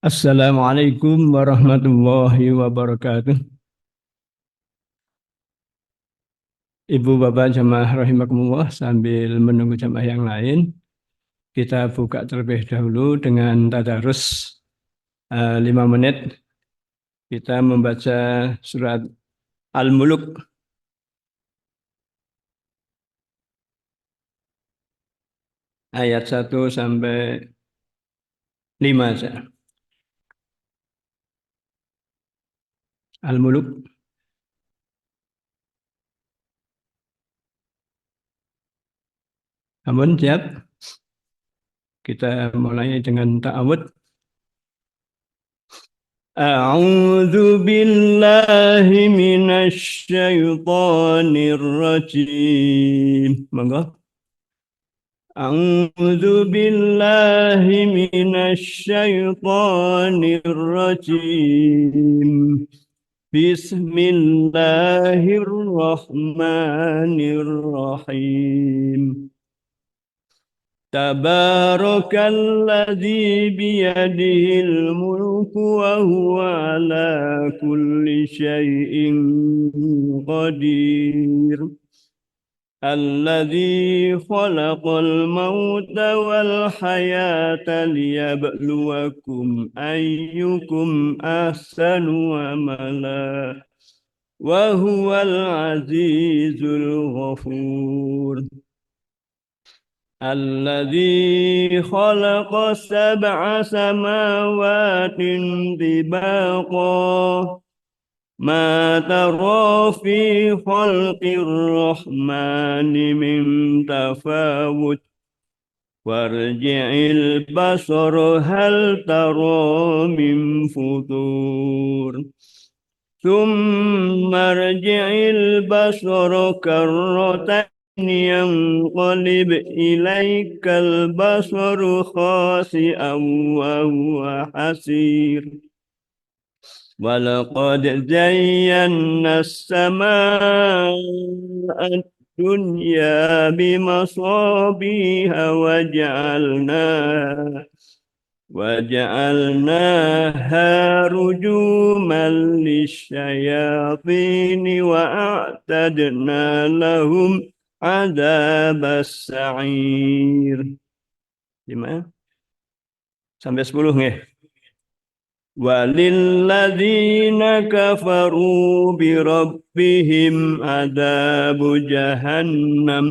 Assalamualaikum warahmatullahi wabarakatuh. Ibu Bapak jamaah rahimakumullah, sambil menunggu jamaah yang lain, kita buka terlebih dahulu dengan tadarus 5 menit. Kita membaca surat Al-Muluk ayat 1 sampai 5 saja. Al-Muluk. Amun siap? Kita mulai dengan ta'awud. A'udzu billahi minasy syaithanir rajim. Monggo. أعوذ بالله من الشيطان الرجيم بسم الله الرحمن الرحيم تبارك الذي بيده الملك وهو على كل شيء قدير الذي خلق الموت والحياة ليبلوكم أيكم أحسن عملا وهو العزيز الغفور الذي خلق 7 سماوات طباقا ما ترى في خلق الرحمن من تفاوت وارجع البصر هل ترى من فطور ثم ارجع البصر كرتين ينقلب إليك البصر خاسئا وهو حسير ولقد زينا السماء الدنيا بمصابيح وجعلناها رجوما للشياطين وأعتدنا لهم عذاب السعير. Gimana? Sampai 10 nggih. وللذين كفروا بربهم عذاب جهنم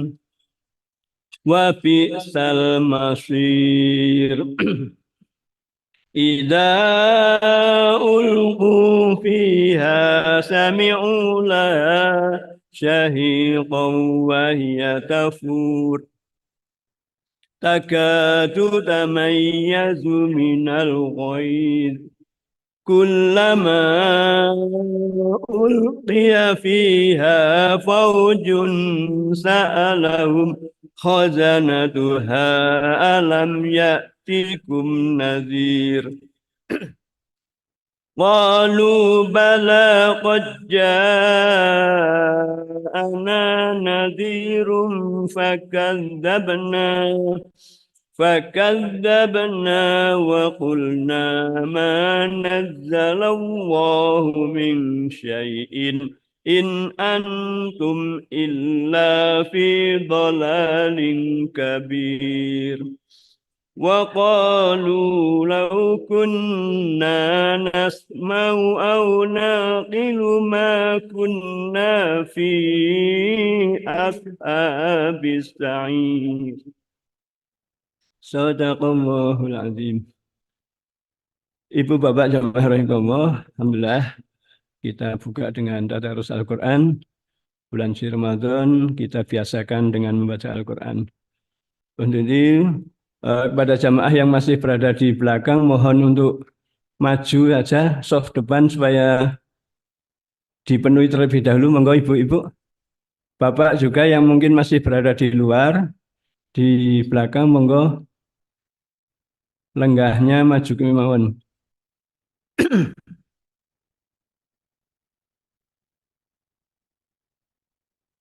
وبئس المصير إذا ألقوا فيها سمعوا لها شهيقا وهي تفور تكاد تميز من الغيظ كلما ألقي فيها فوج سألهم خزنتها ألم يأتكم نذير قالوا بلى قد جاءنا نذير فكذبنا وقلنا ما نزل الله من شيء إن أنتم إلا في ضلال كبير وقالوا لو كنا نسمع أو نعقل ما كنا في أصحاب السعير Sadaqallahul azim. Ibu Bapak jamaah rahimakumullah, alhamdulillah kita buka dengan tadarus Al-Qur'an. Bulan suci Ramadan kita biasakan dengan membaca Al-Qur'an. Untuk ini kepada jamaah yang masih berada di belakang mohon untuk maju saja soft depan supaya dipenuhi terlebih dahulu. Monggo ibu-ibu. Bapak juga yang mungkin masih berada di luar di belakang monggo lenggahnya maju ke mawon.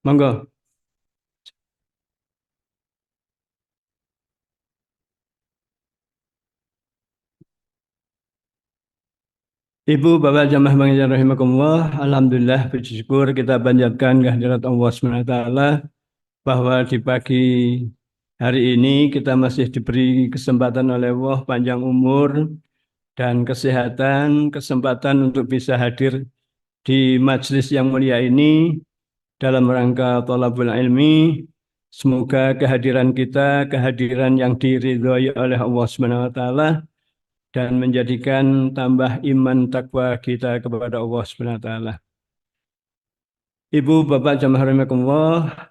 Monggo. Ibu, Bapak jamaah pengajian rahimakumullah, Alhamdulillah, puji syukur kita panjatkan kehadirat Allah SWT bahwa di pagi hari ini kita masih diberi kesempatan oleh Allah panjang umur dan kesehatan, kesempatan untuk bisa hadir di majelis yang mulia ini dalam rangka thalabul ilmi. Semoga kehadiran kita, kehadiran yang diridhoi oleh Allah SWT dan menjadikan tambah iman takwa kita kepada Allah Subhanahu wa taala. Ibu, Bapak jamaah rahimakumullah,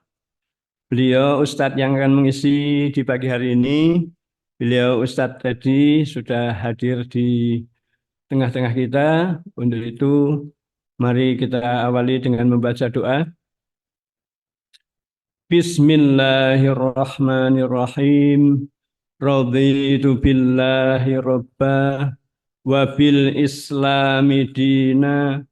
beliau Ustadz yang akan mengisi di pagi hari ini. Beliau Ustadz tadi sudah hadir di tengah-tengah kita. Untuk itu, mari kita awali dengan membaca doa. Bismillahirrahmanirrahim. Raditu billahi rabba wa bil islami dina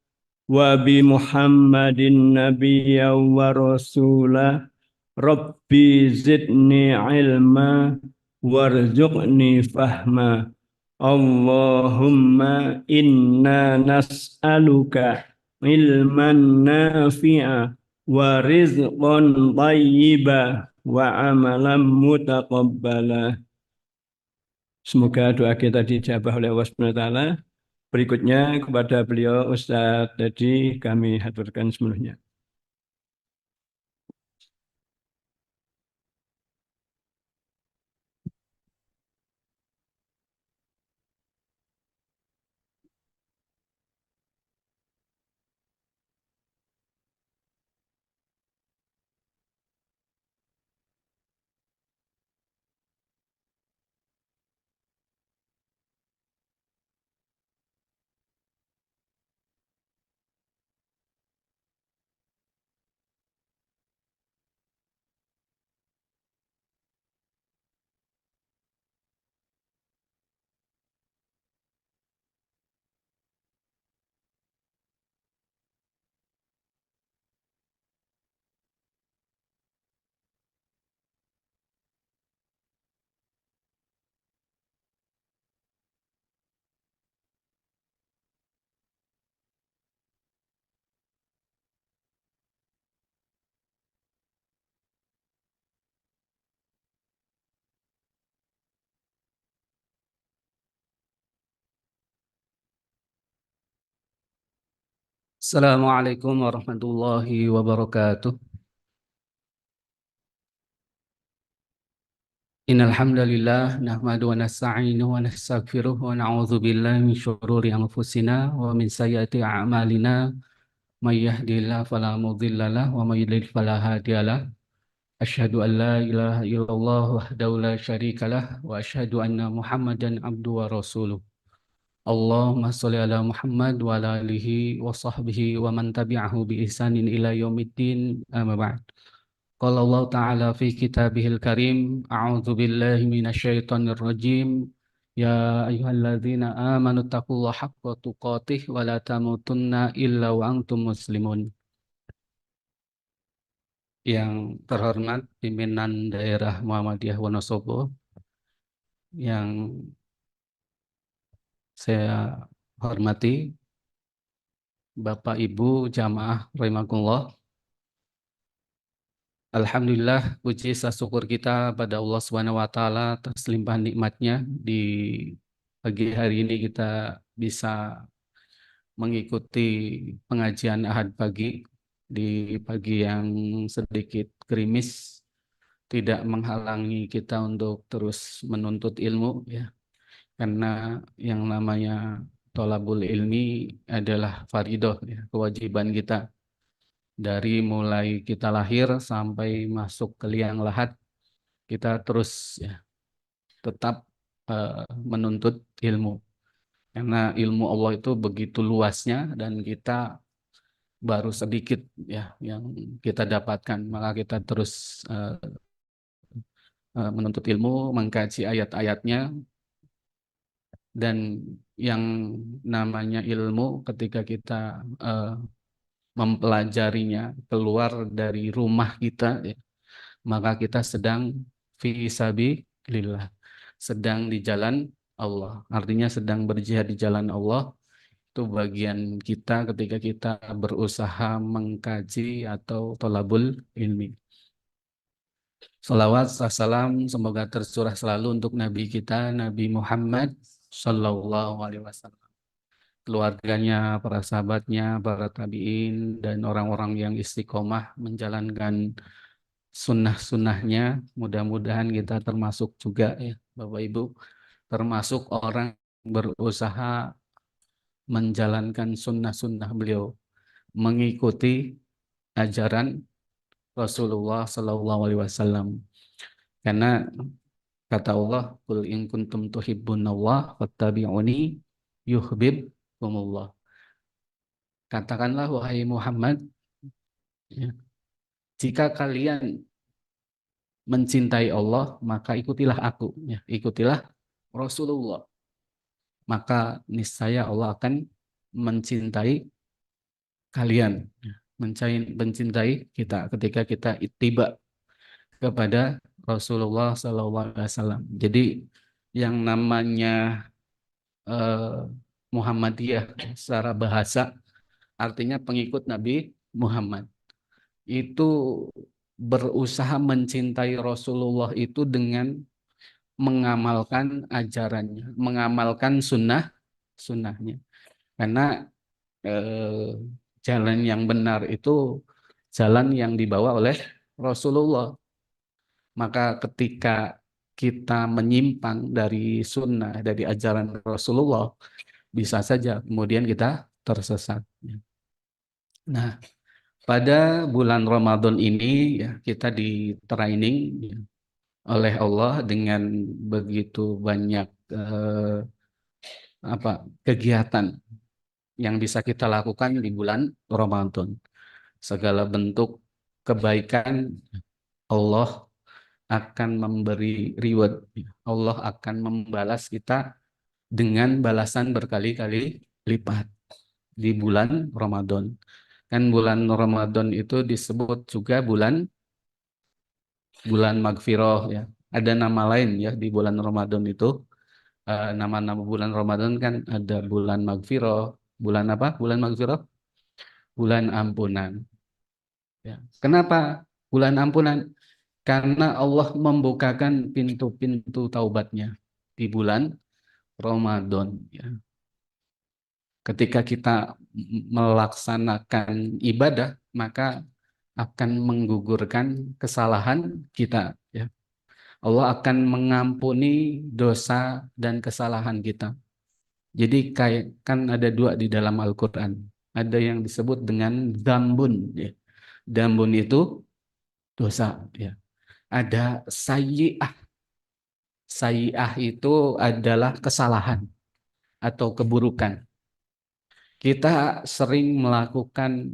wa bi Muhammadin nabiyya wa rasula Rabbi zidni ilma warzuqni fahma Allahumma inna nas'aluka ilman nafi'a wa rizqan tayyiba wa amalan mutaqabbala. Semoga doa kita dijabah oleh Allah Subhanahu wa taala. Berikutnya kepada beliau Ustadz tadi kami haturkan sepenuhnya. Assalamualaikum warahmatullahi wabarakatuh. Innal hamdalillah nahmadu wa nasta'inu wa nastaghfiruh wa na'udzu billahi min syururi anfusina wa min sayyiati a'malina may yahdihillahu fala mudhillalah wa may yudlil fala hadiyalah. Asyhadu an la ilaha illallah wahdahu la syarikalah wa asyhadu anna Muhammadan abduhu wa rasuluh. Allahumma sholli ala Muhammad wa ala alihi wa sahbihi wa man tabi'ahu bi ihsanin ila yaumiddin amma ba'd. Qala Allah Ta'ala fi kitabihil karim, a'udzu billahi minasyaitonir rajim. Ya ayyuhalladzina amanu taqullaha haqqa tuqatih wa la tamutunna illa wa antum muslimun. Yang terhormat pimpinan daerah Muhammadiyah Wonosobo, yang saya hormati Bapak Ibu jamaah rahimakumullah. Alhamdulillah, puji syukur kita pada Allah Subhanahu wa taala atas limpahan nikmatnya di pagi hari ini kita bisa mengikuti pengajian Ahad pagi di pagi yang sedikit gerimis, tidak menghalangi kita untuk terus menuntut ilmu ya. Karena yang namanya thalabul ilmi adalah fardhu ya, kewajiban kita. Dari mulai kita lahir sampai masuk ke liang lahat, kita terus ya tetap menuntut ilmu. Karena ilmu Allah itu begitu luasnya dan kita baru sedikit ya yang kita dapatkan. Maka kita terus menuntut ilmu, mengkaji ayat-ayatnya, dan yang namanya ilmu ketika kita mempelajarinya keluar dari rumah kita ya, maka kita sedang fi sabilillah, sedang di jalan Allah. Artinya sedang berjihad di jalan Allah. Itu itu bagian kita ketika kita berusaha mengkaji atau thalabul ilmi. Salawat, salam, semoga tercurah selalu untuk Nabi kita, Nabi Muhammad Sallallahu Alaihi Wasallam. Keluarganya, para sahabatnya, para tabi'in, dan orang-orang yang istiqomah menjalankan sunnah-sunnahnya. Mudah-mudahan kita termasuk juga ya, Bapak Ibu, termasuk orang yang berusaha menjalankan sunnah-sunnah beliau, mengikuti ajaran Rasulullah Sallallahu Alaihi Wasallam. Karena kata Allah, "Qul in kuntum tuhibbunallah fattabi'uni yuhibbukumullah." Katakanlah wahai Muhammad, ya, jika kalian mencintai Allah, maka ikutilah aku, ya, ikutilah Rasulullah. Maka niscaya Allah akan mencintai kalian, ya, mencintai kita ketika kita ittiba kepada Rasulullah SAW. Jadi yang namanya Muhammadiyah secara bahasa artinya pengikut Nabi Muhammad. Itu berusaha mencintai Rasulullah itu dengan mengamalkan ajarannya, mengamalkan sunnahnya. Karena jalan yang benar itu jalan yang dibawa oleh Rasulullah. Maka ketika kita menyimpang dari sunnah, dari ajaran Rasulullah, bisa saja kemudian kita tersesat. Nah, pada bulan Ramadan ini ya, kita di training ya, oleh Allah dengan begitu banyak kegiatan yang bisa kita lakukan di bulan Ramadan. Segala bentuk kebaikan Allah akan memberi reward. Allah akan membalas kita dengan balasan berkali-kali lipat di bulan Ramadan. Kan bulan Ramadan itu disebut juga bulan magfirah ya. Ada nama lain ya di bulan Ramadan itu. Nama-nama bulan Ramadan kan ada bulan magfirah. Bulan apa? Bulan magfirah? Bulan ampunan. Ya. Kenapa bulan ampunan? Karena Allah membukakan pintu-pintu taubatnya di bulan Ramadan. Ya. Ketika kita melaksanakan ibadah, maka akan menggugurkan kesalahan kita. Ya. Allah akan mengampuni dosa dan kesalahan kita. Jadi kan ada dua di dalam Al-Quran. Ada yang disebut dengan dzambun. Ya. Dzambun itu dosa. Ya. Ada sayyi'ah. Sayyi'ah itu adalah kesalahan atau keburukan. Kita sering melakukan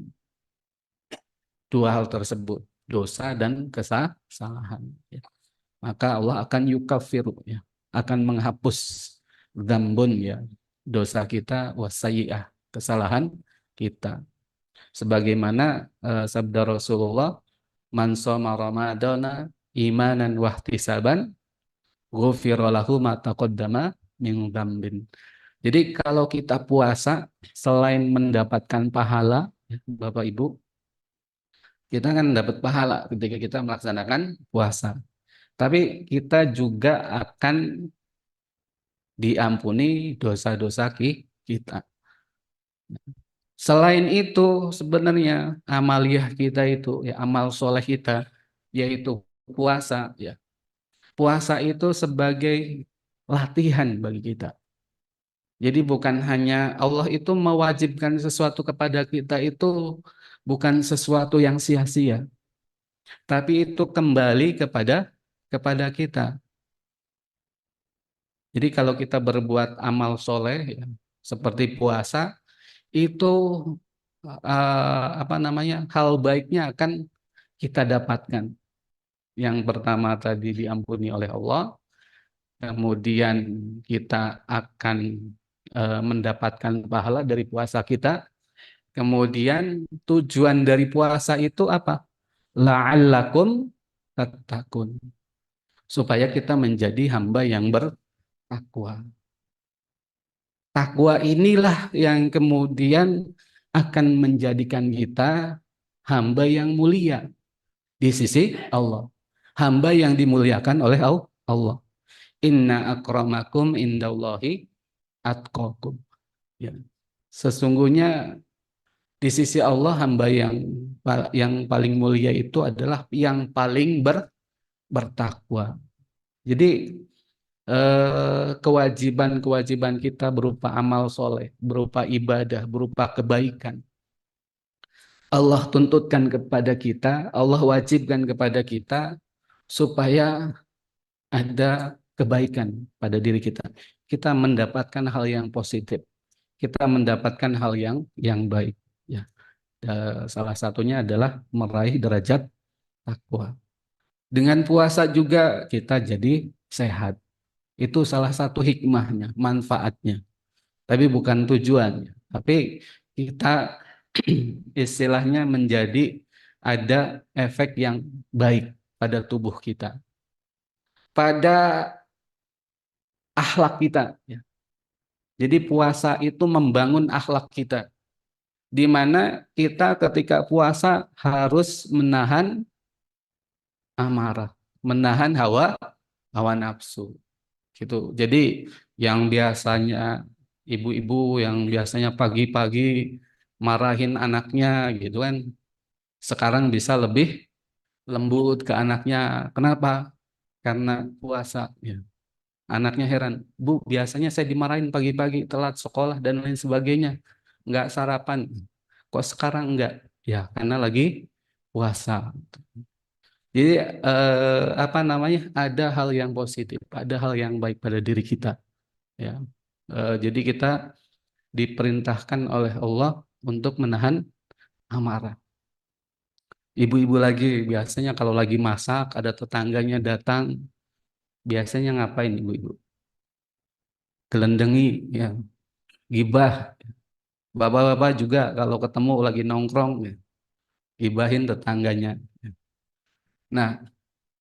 dua hal tersebut, dosa dan kesalahan. Ya. Maka Allah akan yukafiru, ya, akan menghapus dzambun ya, dosa kita, wasayyi'ah, kesalahan kita. Sebagaimana sabda Rasulullah, man shoma ramadana imanan wahtisaban ghufira lahu ma taqaddama min dzambin. Jadi kalau kita puasa selain mendapatkan pahala, ya, Bapak Ibu, kita kan dapat pahala ketika kita melaksanakan puasa. Tapi kita juga akan diampuni dosa-dosa kita. Selain itu sebenarnya amaliyah kita itu, ya, amal soleh kita, yaitu puasa. Ya. Puasa itu sebagai latihan bagi kita. Jadi bukan hanya Allah itu mewajibkan sesuatu kepada kita itu bukan sesuatu yang sia-sia, tapi itu kembali kepada kita. Jadi kalau kita berbuat amal soleh ya, seperti puasa itu hal baiknya akan kita dapatkan. Yang pertama tadi diampuni oleh Allah, kemudian kita akan mendapatkan pahala dari puasa kita. Kemudian tujuan dari puasa itu apa? La'allakum tattaqun. Supaya kita menjadi hamba yang bertakwa. Takwa inilah yang kemudian akan menjadikan kita hamba yang mulia di sisi Allah. Hamba yang dimuliakan oleh Allah. Inna akramakum indallahi atqakum. Ya. Sesungguhnya di sisi Allah hamba yang paling mulia itu adalah yang paling bertakwa. Jadi kewajiban-kewajiban kita berupa amal soleh, berupa ibadah, berupa kebaikan. Allah tuntutkan kepada kita, Allah wajibkan kepada kita supaya ada kebaikan pada diri kita. Kita mendapatkan hal yang positif. Kita mendapatkan hal yang baik. Ya. Salah satunya adalah meraih derajat takwa. Dengan puasa juga kita jadi sehat. Itu salah satu hikmahnya, manfaatnya. Tapi bukan tujuannya. Tapi kita istilahnya menjadi ada efek yang baik pada tubuh kita, pada akhlak kita. Ya. Jadi puasa itu membangun akhlak kita, di mana kita ketika puasa harus menahan amarah, menahan hawa nafsu. Gitu. Jadi yang biasanya ibu-ibu yang biasanya pagi-pagi marahin anaknya gitu kan, sekarang bisa lebih lembut ke anaknya. Kenapa? Karena puasa. Ya. Anaknya heran, Bu, biasanya saya dimarahin pagi-pagi, telat sekolah dan lain sebagainya, nggak sarapan. Kok sekarang enggak? Ya, karena lagi puasa. Jadi apa namanya? Ada hal yang positif, ada hal yang baik pada diri kita. Ya, jadi kita diperintahkan oleh Allah untuk menahan amarah. Ibu-ibu lagi biasanya kalau lagi masak, ada tetangganya datang, biasanya ngapain ibu-ibu? Gelendengi, ya, gibah. Bapak-bapak juga kalau ketemu lagi nongkrong, ya, gibahin tetangganya. Nah,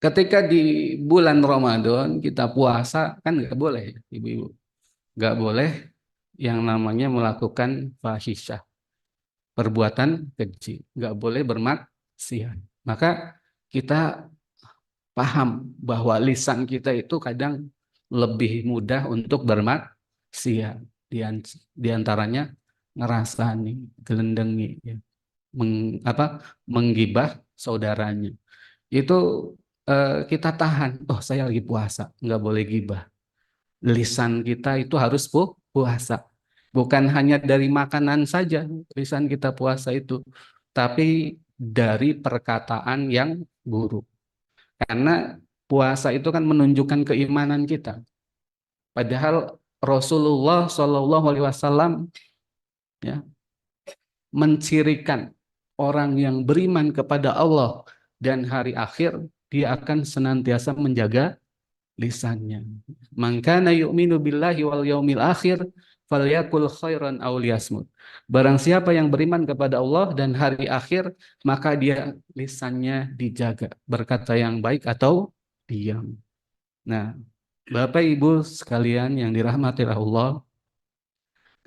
ketika di bulan Ramadan kita puasa kan nggak boleh, ya, ibu-ibu, nggak boleh yang namanya melakukan fahisyah, perbuatan keji, nggak boleh bermaksiat. Maka kita paham bahwa lisan kita itu kadang lebih mudah untuk bermaksiat. Di antaranya ngerasani, gelendengi, ya, menggibah saudaranya. Itu kita tahan. Oh, saya lagi puasa, nggak boleh gibah. Lisan kita itu harus puasa. Bukan hanya dari makanan saja lisan kita puasa itu, tapi dari perkataan yang buruk. Karena puasa itu kan menunjukkan keimanan kita. Padahal Rasulullah Shallallahu Alaihi Wasallam, ya, mencirikan orang yang beriman kepada Allah dan hari akhir, dia akan senantiasa menjaga lisannya. Man kana yu'minu billahi wal yaumil akhir falyakul khairan aw liyasmut. Barang siapa yang beriman kepada Allah dan hari akhir, maka dia lisannya dijaga, berkata yang baik atau diam. Nah, Bapak Ibu sekalian yang dirahmati Allah,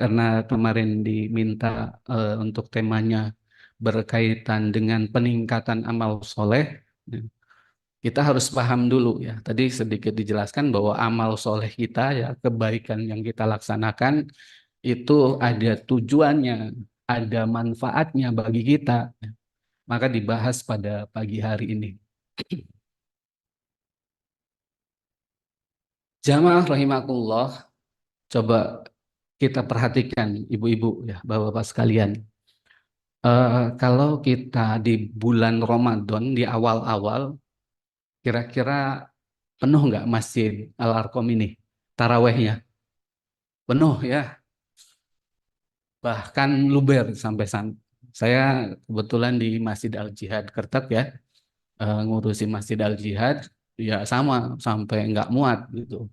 karena kemarin diminta untuk temanya berkaitan dengan peningkatan amal soleh, kita harus paham dulu ya. Tadi sedikit dijelaskan bahwa amal soleh kita, ya, kebaikan yang kita laksanakan itu ada tujuannya, ada manfaatnya bagi kita. Maka dibahas pada pagi hari ini. Jamaah rahimakumullah, coba kita perhatikan ibu-ibu, ya, bapak-bapak sekalian. Kalau kita di bulan Ramadan di awal-awal, kira-kira penuh nggak Masjid Al-Arqam ini tarawehnya? Penuh ya, bahkan luber sampai sana. Saya kebetulan di Masjid Al-Jihad Kertek, ya, ngurusi Masjid Al-Jihad, ya sama sampai nggak muat gitu,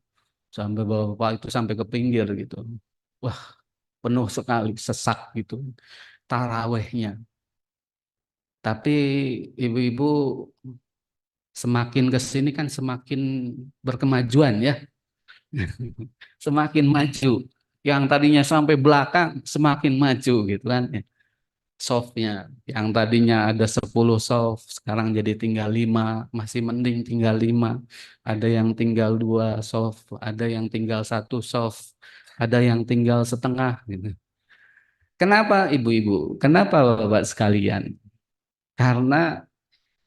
sampai bapak itu sampai ke pinggir gitu. Wah, penuh sekali, sesak gitu tarawehnya. Tapi ibu-ibu semakin ke sini kan semakin berkemajuan, ya. Semakin maju. Yang tadinya sampai belakang semakin maju gitu kan ya. Softnya yang tadinya ada 10 soft sekarang jadi tinggal 5, masih mending tinggal 5. Ada yang tinggal 2 soft, ada yang tinggal 1 soft, ada yang tinggal setengah gitu. Kenapa ibu-ibu? Kenapa bapak sekalian? Karena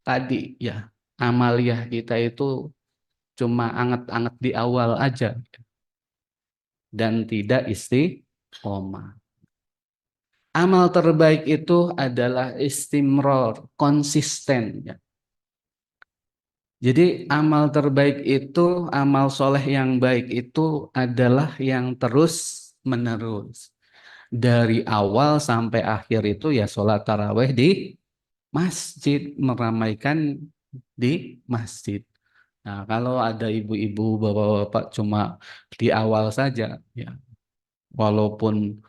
tadi ya amaliyah kita itu cuma anget-anget di awal aja dan tidak istiqomah. Amal terbaik itu adalah istimror, konsisten. Ya. Jadi amal terbaik itu, amal soleh yang baik itu adalah yang terus menerus. Dari awal sampai akhir itu ya sholat taraweh di masjid, meramaikan di masjid. Nah, kalau ada ibu-ibu, bapak-bapak cuma di awal saja, ya walaupun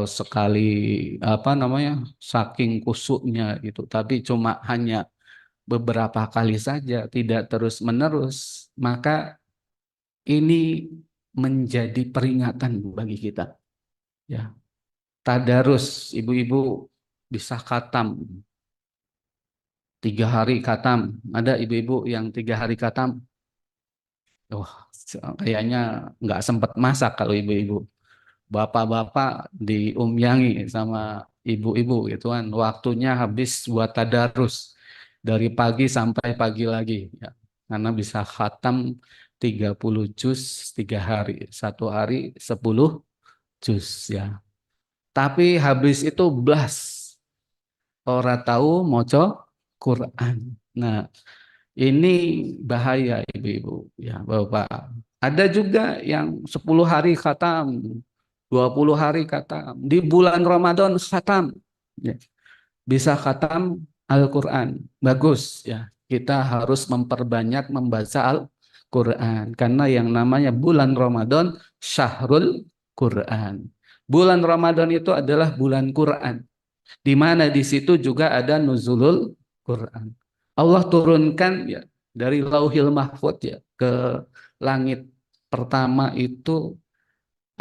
sekali apa namanya saking kusuknya gitu tapi cuma hanya beberapa kali saja tidak terus menerus maka ini menjadi peringatan bagi kita ya tadarus ibu-ibu bisa khatam 3 hari khatam ada ibu-ibu yang 3 hari khatam wah kayaknya nggak sempat masak kalau ibu-ibu bapak-bapak diumyangi sama ibu-ibu gitu kan waktunya habis buat tadarus dari pagi sampai pagi lagi ya karena bisa khatam 30 juz 3 hari 1 hari 10 juz ya tapi habis itu blas ora tahu moco Quran nah ini bahaya ibu-ibu ya bapak ada juga yang 10 hari khatam 20 hari khatam. Di bulan Ramadan khatam. Ya. Bisa khatam Al-Quran. Bagus ya. Kita harus memperbanyak membaca Al-Quran. Karena yang namanya bulan Ramadan Syahrul Quran. Bulan Ramadan itu adalah bulan Quran. Di mana di situ juga ada nuzulul Quran. Allah turunkan ya dari Lauhil Mahfuz ya ke langit pertama itu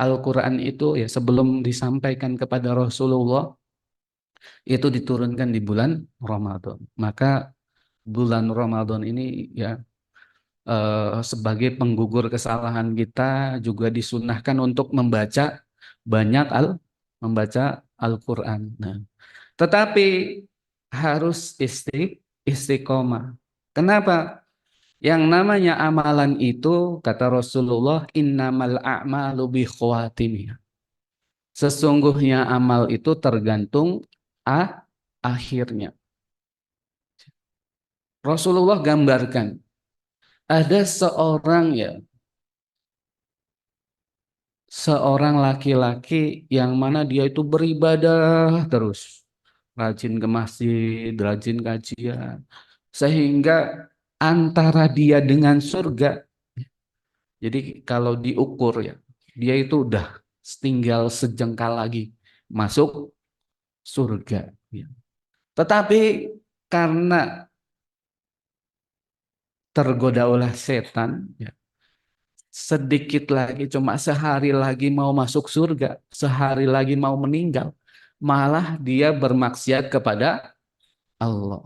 Al-Quran itu ya sebelum disampaikan kepada Rasulullah itu diturunkan di bulan Ramadan. Maka bulan Ramadan ini ya sebagai penggugur kesalahan kita juga disunahkan untuk banyak membaca Al-Quran. Nah, tetapi harus istiqomah. Kenapa? Yang namanya amalan itu kata Rasulullah innamal a'malu bi khawatimih. Sesungguhnya amal itu tergantung akhirnya. Rasulullah gambarkan ada seorang laki-laki yang mana dia itu beribadah terus, rajin ke masjid, rajin kajian, sehingga antara dia dengan surga. Jadi kalau diukur ya, dia itu udah tinggal sejengkal lagi masuk surga. Ya. Tetapi karena tergoda oleh setan, ya, sedikit lagi, cuma sehari lagi mau masuk surga, sehari lagi mau meninggal, malah dia bermaksiat kepada Allah.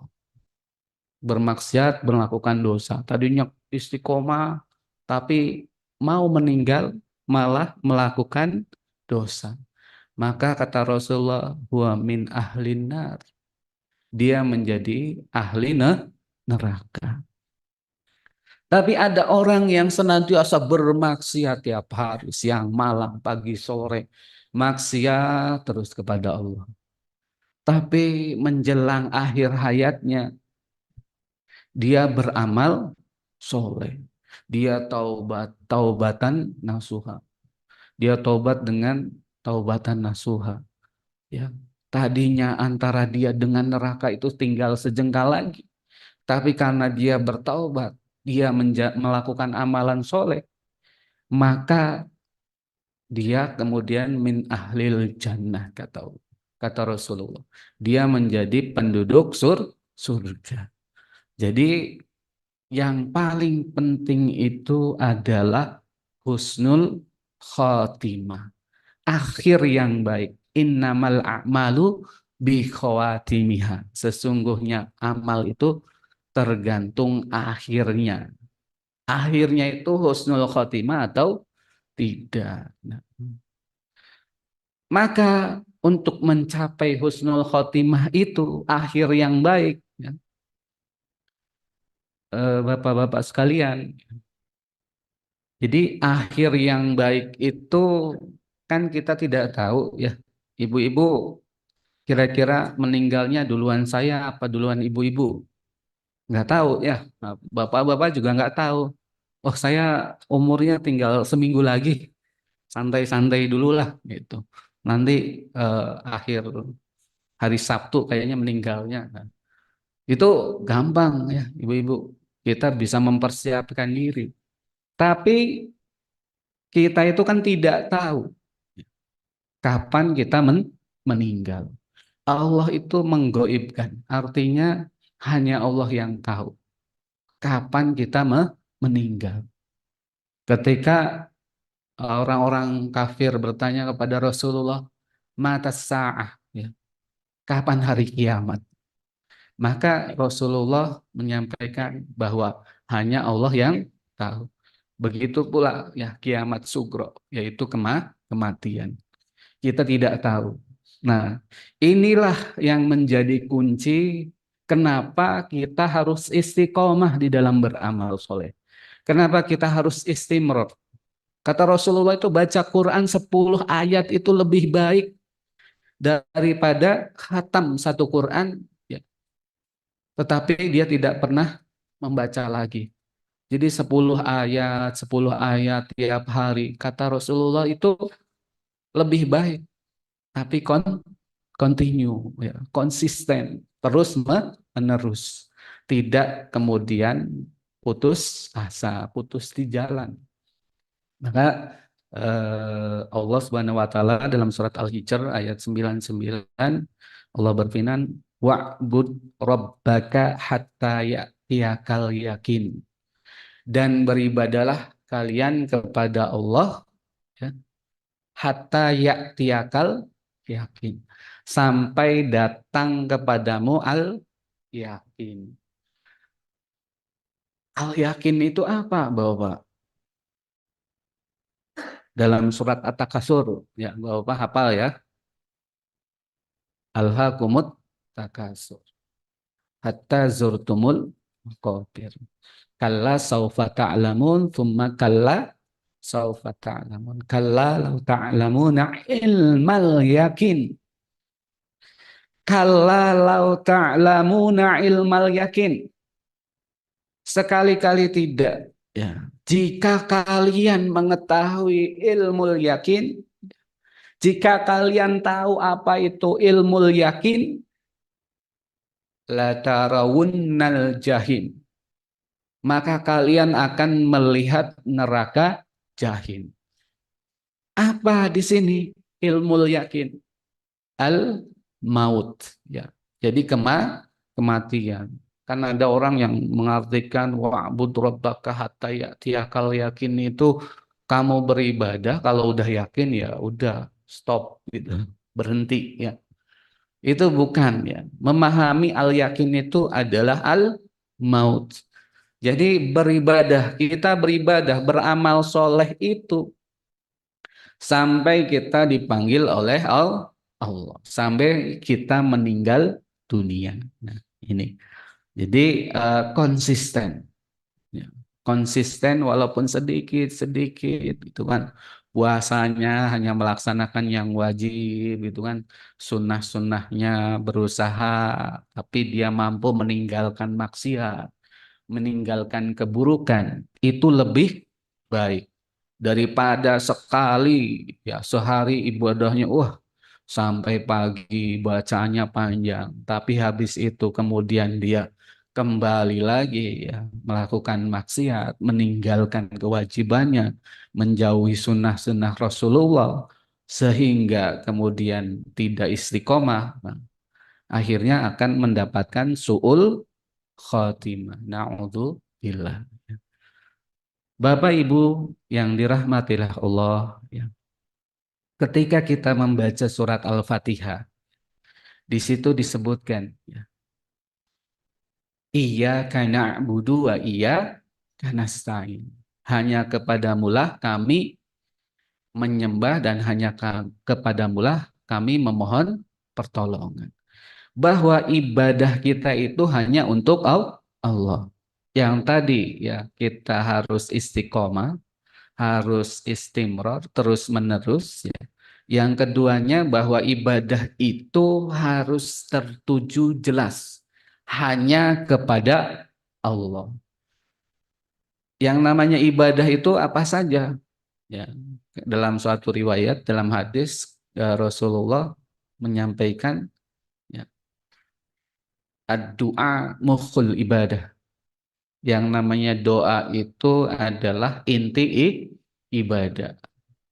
Bermaksiat, melakukan dosa. Tadinya istiqomah, tapi mau meninggal, malah melakukan dosa. Maka kata Rasulullah, huwa min ahlin nar. Dia menjadi ahli neraka. Tapi ada orang yang senantiasa bermaksiat tiap hari, siang, malam, pagi, sore. Maksiat terus kepada Allah. Tapi menjelang akhir hayatnya, dia beramal soleh. Dia taubatan nasuha. Dia taubat dengan taubatan nasuha. Ya. Tadinya antara dia dengan neraka itu tinggal sejengkal lagi. Tapi karena dia bertaubat, dia melakukan amalan soleh, maka dia kemudian min ahlil jannah kata Rasulullah. Dia menjadi penduduk surga. Jadi yang paling penting itu adalah husnul khotimah. akhir yang baik. Innamal a'malu bi khawatimiha. Sesungguhnya amal itu tergantung akhirnya. Akhirnya itu husnul khotimah atau tidak. Nah, maka untuk mencapai husnul khotimah itu akhir yang baik, ya, Bapak-bapak sekalian. Jadi akhir yang baik itu kan kita tidak tahu ya, ibu-ibu kira-kira meninggalnya duluan saya apa duluan ibu-ibu? Nggak tahu ya. Nah, bapak-bapak juga nggak tahu. Oh saya umurnya tinggal seminggu lagi, santai-santai dulu lah gitu. Nanti akhir hari Sabtu kayaknya meninggalnya. Nah, itu gampang ya ibu-ibu. Kita bisa mempersiapkan diri. Tapi kita itu kan tidak tahu kapan kita meninggal. Allah itu menggoibkan. Artinya hanya Allah yang tahu kapan kita meninggal. Ketika orang-orang kafir bertanya kepada Rasulullah, mata sa'ah, ya, kapan hari kiamat? Maka Rasulullah menyampaikan bahwa hanya Allah yang tahu. Begitu pula ya kiamat sugro, yaitu kematian. Kita tidak tahu. Nah, inilah yang menjadi kunci kenapa kita harus istiqomah di dalam beramal soleh. Kenapa kita harus istimror? Kata Rasulullah itu baca Quran 10 ayat itu lebih baik daripada khatam satu Quran, ya, tetapi dia tidak pernah membaca lagi. Jadi 10 ayat tiap hari. Kata Rasulullah itu lebih baik. Tapi continue, ya, konsisten, terus menerus. Tidak kemudian putus asa, putus di jalan. Maka Allah Subhanahu wa taala dalam surat Al-Hijr ayat 99 Allah berfirman wa'bud rabbaka hatta ya'tiyakal yakin dan beribadalah kalian kepada Allah, ya, hatta ya'tiyakal yakin sampai datang kepadamu al yakin. Al yakin itu apa, Bapak? Dalam surat At-Takasur, ya, Bapak hafal ya. Alhaakumut takasur hatta zurtumul maqabir. Kalla saufa ta'lamun thumma kalla saufa ta'lamun. Kalla law ta'lamuna ilmal yakin. Kalla law ta'lamuna ilmal yakin. Sekali-kali tidak. Ya. Jika kalian mengetahui ilmu yakin, jika kalian tahu apa itu ilmu yakin, la tarawunnal jahim, maka kalian akan melihat neraka jahim. Apa di sini ilmu yakin? Al maut, ya. Jadi kematian. Kan ada orang yang mengartikan wa'bud rabbaka hatta ya'tiyakal yakin itu kamu beribadah kalau udah yakin ya udah stop gitu, berhenti ya. Itu bukan ya. Memahami al yakin itu adalah al maut. Jadi beribadah, kita beribadah, beramal soleh itu sampai kita dipanggil oleh Allah, sampai kita meninggal dunia. Nah, ini. Jadi konsisten, ya. Konsisten walaupun sedikit itu kan puasanya hanya melaksanakan yang wajib gitu kan, sunnah-sunnahnya berusaha, tapi dia mampu meninggalkan maksiat, meninggalkan keburukan itu lebih baik daripada sekali ya sehari ibadahnya sampai pagi bacaannya panjang tapi habis itu kemudian dia kembali lagi ya melakukan maksiat, meninggalkan kewajibannya, menjauhi sunnah-sunnah Rasulullah sehingga kemudian tidak istiqomah. Nah, akhirnya akan mendapatkan su'ul khotimah. Na'udzubillah. Bapak Ibu yang dirahmatilah Allah, ya. ketika kita membaca surat Al-Fatihah, di situ disebutkan, ya, Iyyaka na'budu wa iyyaka nasta'in. Hanya kepadamulah kami menyembah dan hanya kepadamulah kami memohon pertolongan. Bahwa ibadah kita itu hanya untuk Allah. Yang tadi ya kita harus istiqomah, harus istimror terus menerus ya. Yang keduanya bahwa ibadah itu harus tertuju jelas hanya kepada Allah. Yang namanya ibadah itu apa saja? Ya, dalam suatu riwayat, dalam hadis Rasulullah menyampaikan ya, ad-du'a mukhul ibadah. Yang namanya doa itu adalah inti ibadah.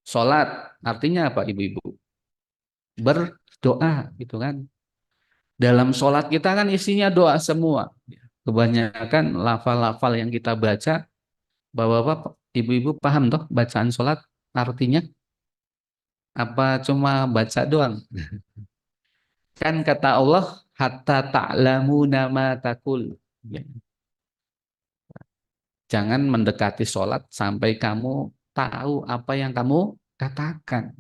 Salat artinya apa ibu-ibu? Berdoa gitu kan. Dalam salat kita kan isinya doa semua. Kebanyakan lafal-lafal yang kita baca, Bapak-bapak, ibu-ibu paham toh bacaan salat artinya? Apa cuma baca doang? Kan kata Allah, hatta ta'lamu nama takul. Ya. Jangan mendekati sholat sampai kamu tahu apa yang kamu katakan.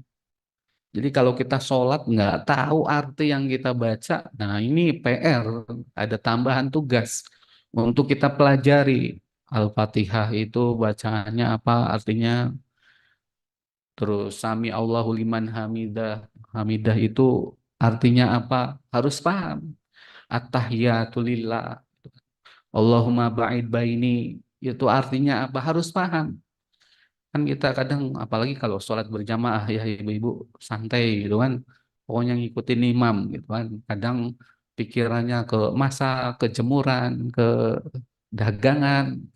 Jadi kalau kita sholat nggak tahu arti yang kita baca, nah ini PR, ada tambahan tugas untuk kita pelajari. Al-Fatihah itu bacaannya apa artinya, terus Sami Allahu liman hamidah, hamidah itu artinya apa, harus paham. At-tahiyatulillah, Allahumma ba'id baini, itu artinya apa, harus paham. Kan kita kadang apalagi kalau sholat berjamaah ya ibu-ibu santai gitu kan, pokoknya ngikutin imam gitu kan, kadang pikirannya ke masa, ke jemuran, ke dagangan,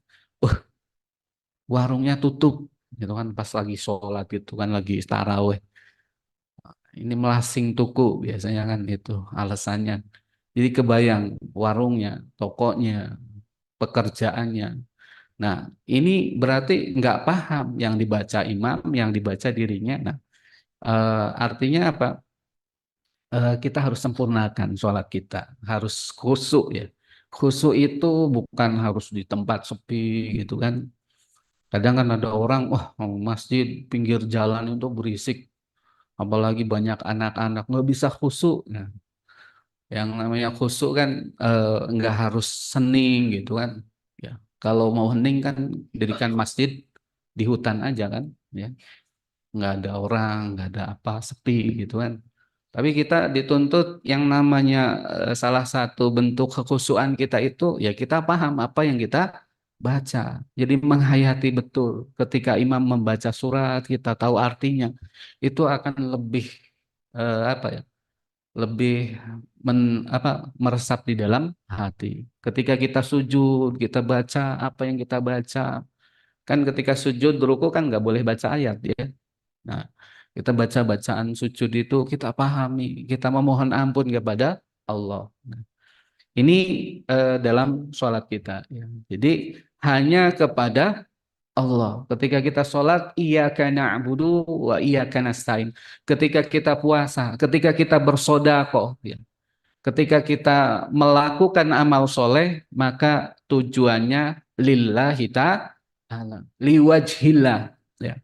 warungnya tutup gitu kan pas lagi sholat gitu kan, lagi taraweh, ini melasing tuku biasanya kan, itu alasannya. Jadi kebayang warungnya, tokonya, pekerjaannya. Nah, ini berarti nggak paham yang dibaca imam, yang dibaca dirinya. Nah, artinya apa? Kita harus sempurnakan sholat kita, harus khusyuk ya. Khusyuk itu bukan harus di tempat sepi gitu kan. Kadang kan ada orang, wah masjid pinggir jalan itu berisik, apalagi banyak anak-anak nggak bisa khusyuk. Nah, yang namanya khusyuk kan nggak harus hening gitu kan. Ya, kalau mau hening kan dirikan masjid di hutan aja kan, ya nggak ada orang, nggak ada apa, sepi gitu kan. Tapi kita dituntut yang namanya salah satu bentuk kekhusyuan kita itu ya kita paham apa yang kita baca. Jadi menghayati betul. Ketika imam membaca surat, kita tahu artinya. Itu akan lebih apa ya? Lebih meresap di dalam hati. Ketika kita sujud, kita baca apa yang kita baca. Kan ketika sujud ruku kan nggak boleh baca ayat ya. Nah, kita baca bacaan sujud itu kita pahami, kita memohon ampun kepada Allah. Nah, ini dalam sholat kita. Ya. Jadi hanya kepada Allah. Ketika kita sholat, iyyaka na'budu wa iyyaka nasta'in. Ketika kita puasa, ketika kita bersedekah, ya. Ketika kita melakukan amal soleh, maka tujuannya lillahi ta'ala, liwajhillah. Ya.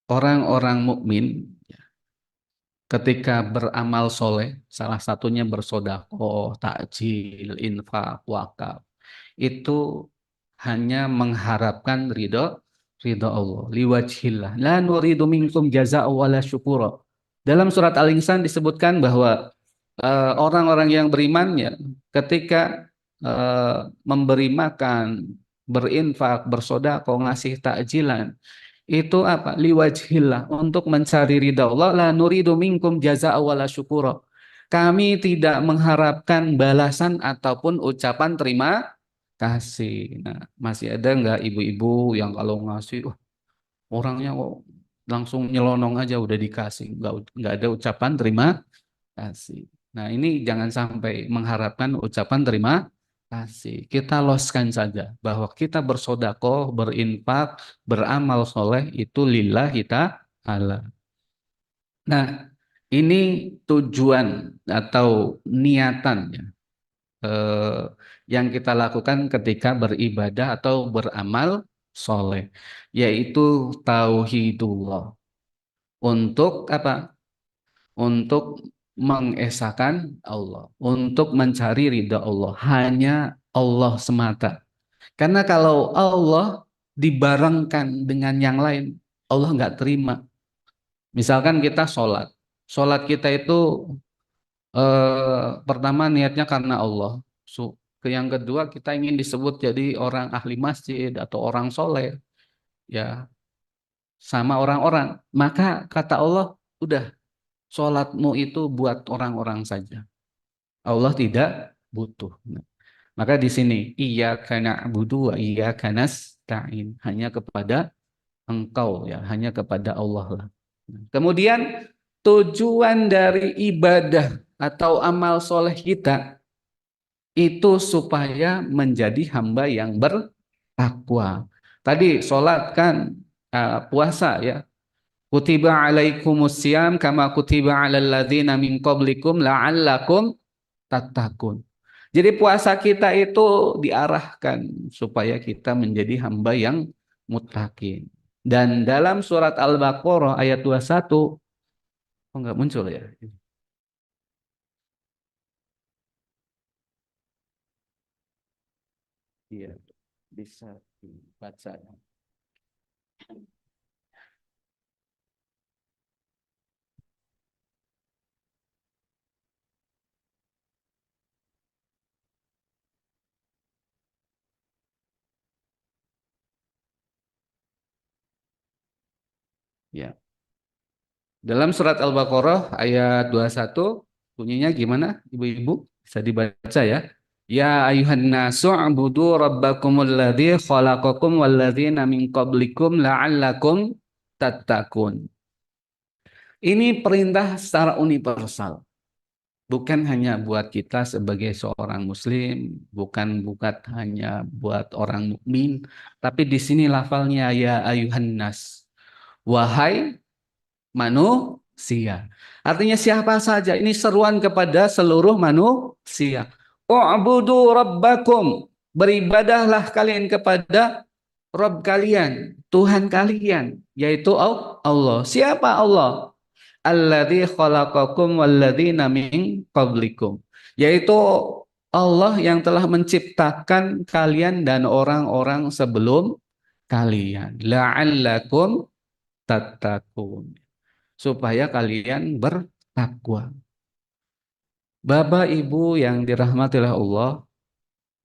Orang-orang mukmin ketika beramal soleh, salah satunya bersodakoh, takjil, infak, wakaf, itu hanya mengharapkan ridho Allah, liwajhillah. La nuridu minkum jaza'a wala syukura. Dalam surat Al-Insan disebutkan bahwa orang-orang yang beriman ya, ketika memberi makan, berinfak, bersodakoh, ngasih takjilan, itu apa? Liwajhillah, untuk mencari ridha Allah. La nuridu minkum jazaa'a wala syukura. Kami tidak mengharapkan balasan ataupun ucapan terima kasih. Nah, masih ada nggak ibu-ibu yang kalau ngasih, orangnya kok langsung nyelonong aja udah dikasih, nggak ada ucapan terima kasih. Nah, ini jangan sampai mengharapkan ucapan terima kasih. Kita loskan saja bahwa kita bersodakoh, berinfak, beramal soleh itu lillahi ta'ala. Nah, ini tujuan atau niatan ya, eh, yang kita lakukan ketika beribadah atau beramal soleh, yaitu tauhidullah. Untuk apa? Untuk mengesahkan Allah, untuk mencari ridha Allah, hanya Allah semata. Karena kalau Allah dibarengkan dengan yang lain, Allah nggak terima. Misalkan kita sholat, sholat kita itu pertama niatnya karena Allah. Yang kedua kita ingin disebut jadi orang ahli masjid atau orang soleh, ya sama orang-orang. Maka kata Allah, udah sholatmu itu buat orang-orang saja. Allah tidak butuh. Nah, maka di sini iyyaka na'budu wa iyyaka nasta'in, hanya kepada Engkau ya, hanya kepada Allah lah. Kemudian tujuan dari ibadah atau amal soleh kita itu supaya menjadi hamba yang bertakwa. Tadi sholat kan, puasa ya. Kutiba alaikumusiyam kama kutiba alal ladzina min qablikum la'allakum tattaqun. Jadi puasa kita itu diarahkan supaya kita menjadi hamba yang muttaqin. Dan dalam surat Al-Baqarah ayat 21, oh enggak muncul ya? Iya, bisa dibaca. Ya. Dalam surat Al-Baqarah ayat 21 bunyinya gimana Ibu-ibu? Bisa dibaca ya. Ya ayuhan nasu ubudu rabbakumul ladzi khalaqakum walladzina min qablikum la'allakum tattaqun. Ini perintah secara universal. Bukan hanya buat kita sebagai seorang muslim, bukan hanya buat orang mukmin, tapi di sini lafalnya ya ayuhan nas. Wahai manusia. Artinya siapa saja. Ini seruan kepada seluruh manusia. U'budu rabbakum. Beribadahlah kalian kepada Rabb kalian, Tuhan kalian, yaitu Allah. Siapa Allah? Alladzi khalaqakum walladzina min qablikum. Yaitu Allah yang telah menciptakan kalian dan orang-orang sebelum kalian. La'allakum tattaqun, supaya kalian bertakwa. Bapak Ibu yang dirahmati oleh Allah,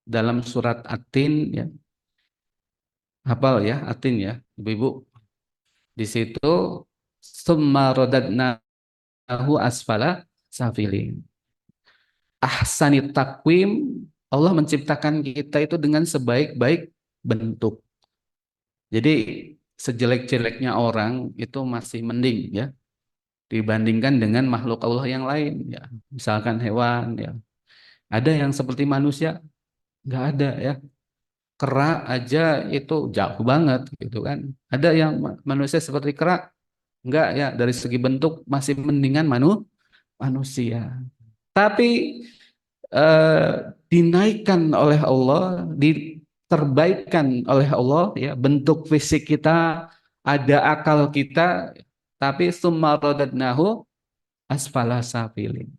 dalam surat At-Tin ya. Hafal ya At-Tin ya, Ibu-ibu. Di situ summa radadnahu asfala safilin. Ahsanit takwim, Allah menciptakan kita itu dengan sebaik-baik bentuk. Jadi sejelek-jeleknya orang itu masih mending ya dibandingkan dengan makhluk Allah yang lain ya. Misalkan hewan ya. Ada yang seperti manusia? Nggak ada ya. Kera aja itu jauh banget gitu kan. Ada yang manusia seperti kera? Enggak ya, dari segi bentuk masih mendingan manusia. Tapi eh, dinaikkan oleh Allah, diterbaikan oleh Allah ya, bentuk fisik kita, ada akal kita, tapi summa radadnahu asfala safilin.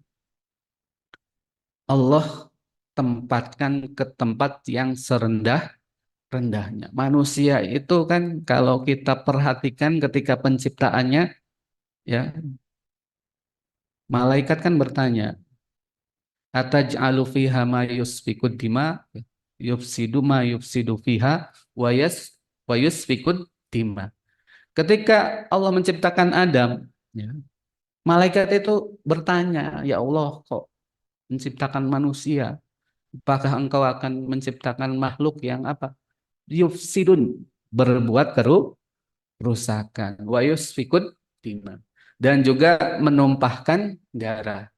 Allah tempatkan ke tempat yang serendah-rendahnya. Manusia itu kan kalau kita perhatikan ketika penciptaannya ya, malaikat kan bertanya, ataj'alu fiha ma yusfikud dima yufsidu ma yufsidu fiha wa yusfikud dima. Ketika Allah menciptakan Adam ya, malaikat itu bertanya, ya Allah kok menciptakan manusia? Apakah engkau akan menciptakan makhluk yang apa? Yufsidun, berbuat kerusakan. Wa yusfikud dima. Dan juga menumpahkan darah.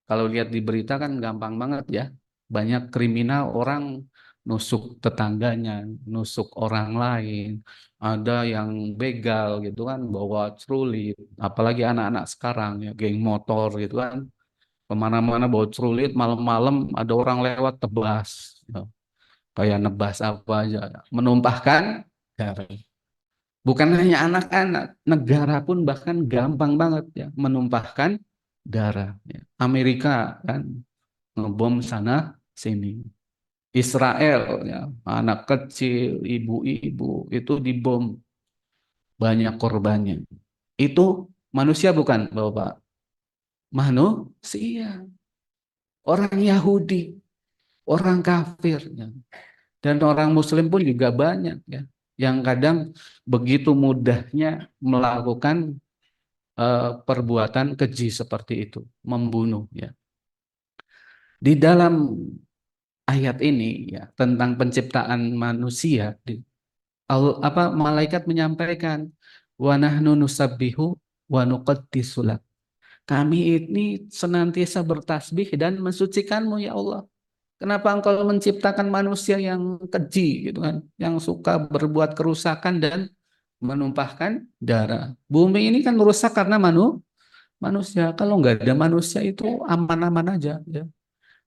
Kalau lihat di berita kan gampang banget ya. Banyak kriminal orang nusuk tetangganya, nusuk orang lain, ada yang begal gitu kan, bawa celurit, apalagi anak-anak sekarang ya, geng motor gitu kan, kemana-mana bawa celurit, malam-malam ada orang lewat tebas, ya. Kayak nebas apa aja, menumpahkan darah. Bukan hanya anak-anak, negara pun bahkan gampang banget ya menumpahkan darah. Ya. Amerika kan ngebom sana sini. Israel ya, anak kecil, ibu-ibu itu dibom, banyak korbannya. Itu manusia bukan, Bapak? Manusia, orang Yahudi, orang kafir ya. Dan orang Muslim pun juga banyak ya, yang kadang begitu mudahnya melakukan perbuatan keji seperti itu, membunuh ya. Di dalam ayat ini ya tentang penciptaan manusia, malaikat menyampaikan wa nahnu nusabbihu wa nuqaddisu lak. Kami ini senantiasa bertasbih dan mensucikanmu ya Allah. Kenapa engkau menciptakan manusia yang keji gitu kan, yang suka berbuat kerusakan dan menumpahkan darah. Bumi ini kan rusak karena manusia. Kalau nggak ada manusia itu aman-aman aja ya.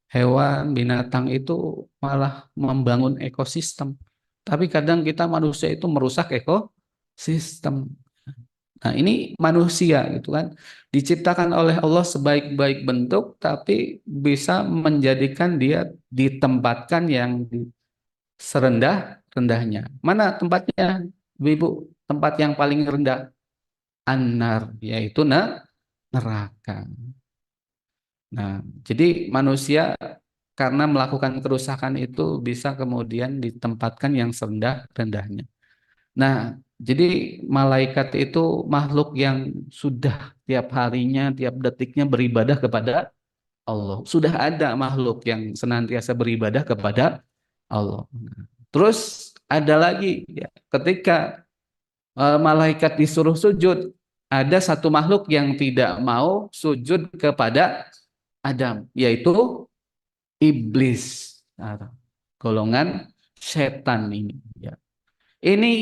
Hewan, binatang itu malah membangun ekosistem. Tapi kadang kita manusia itu merusak ekosistem. Nah, ini manusia gitu kan. Diciptakan oleh Allah sebaik-baik bentuk tapi bisa menjadikan dia ditempatkan yang serendah-rendahnya. Mana tempatnya, Ibu? Tempat yang paling rendah, An-nar, yaitu neraka. Nah, jadi manusia karena melakukan kerusakan itu bisa kemudian ditempatkan yang serendah-rendahnya. Nah, jadi malaikat itu makhluk yang sudah tiap harinya, tiap detiknya beribadah kepada Allah. Sudah ada makhluk yang senantiasa beribadah kepada Allah. Terus ada lagi ya, ketika malaikat disuruh sujud, ada satu makhluk yang tidak mau sujud kepada Adam, yaitu iblis. Nah, golongan setan ini ya. Ini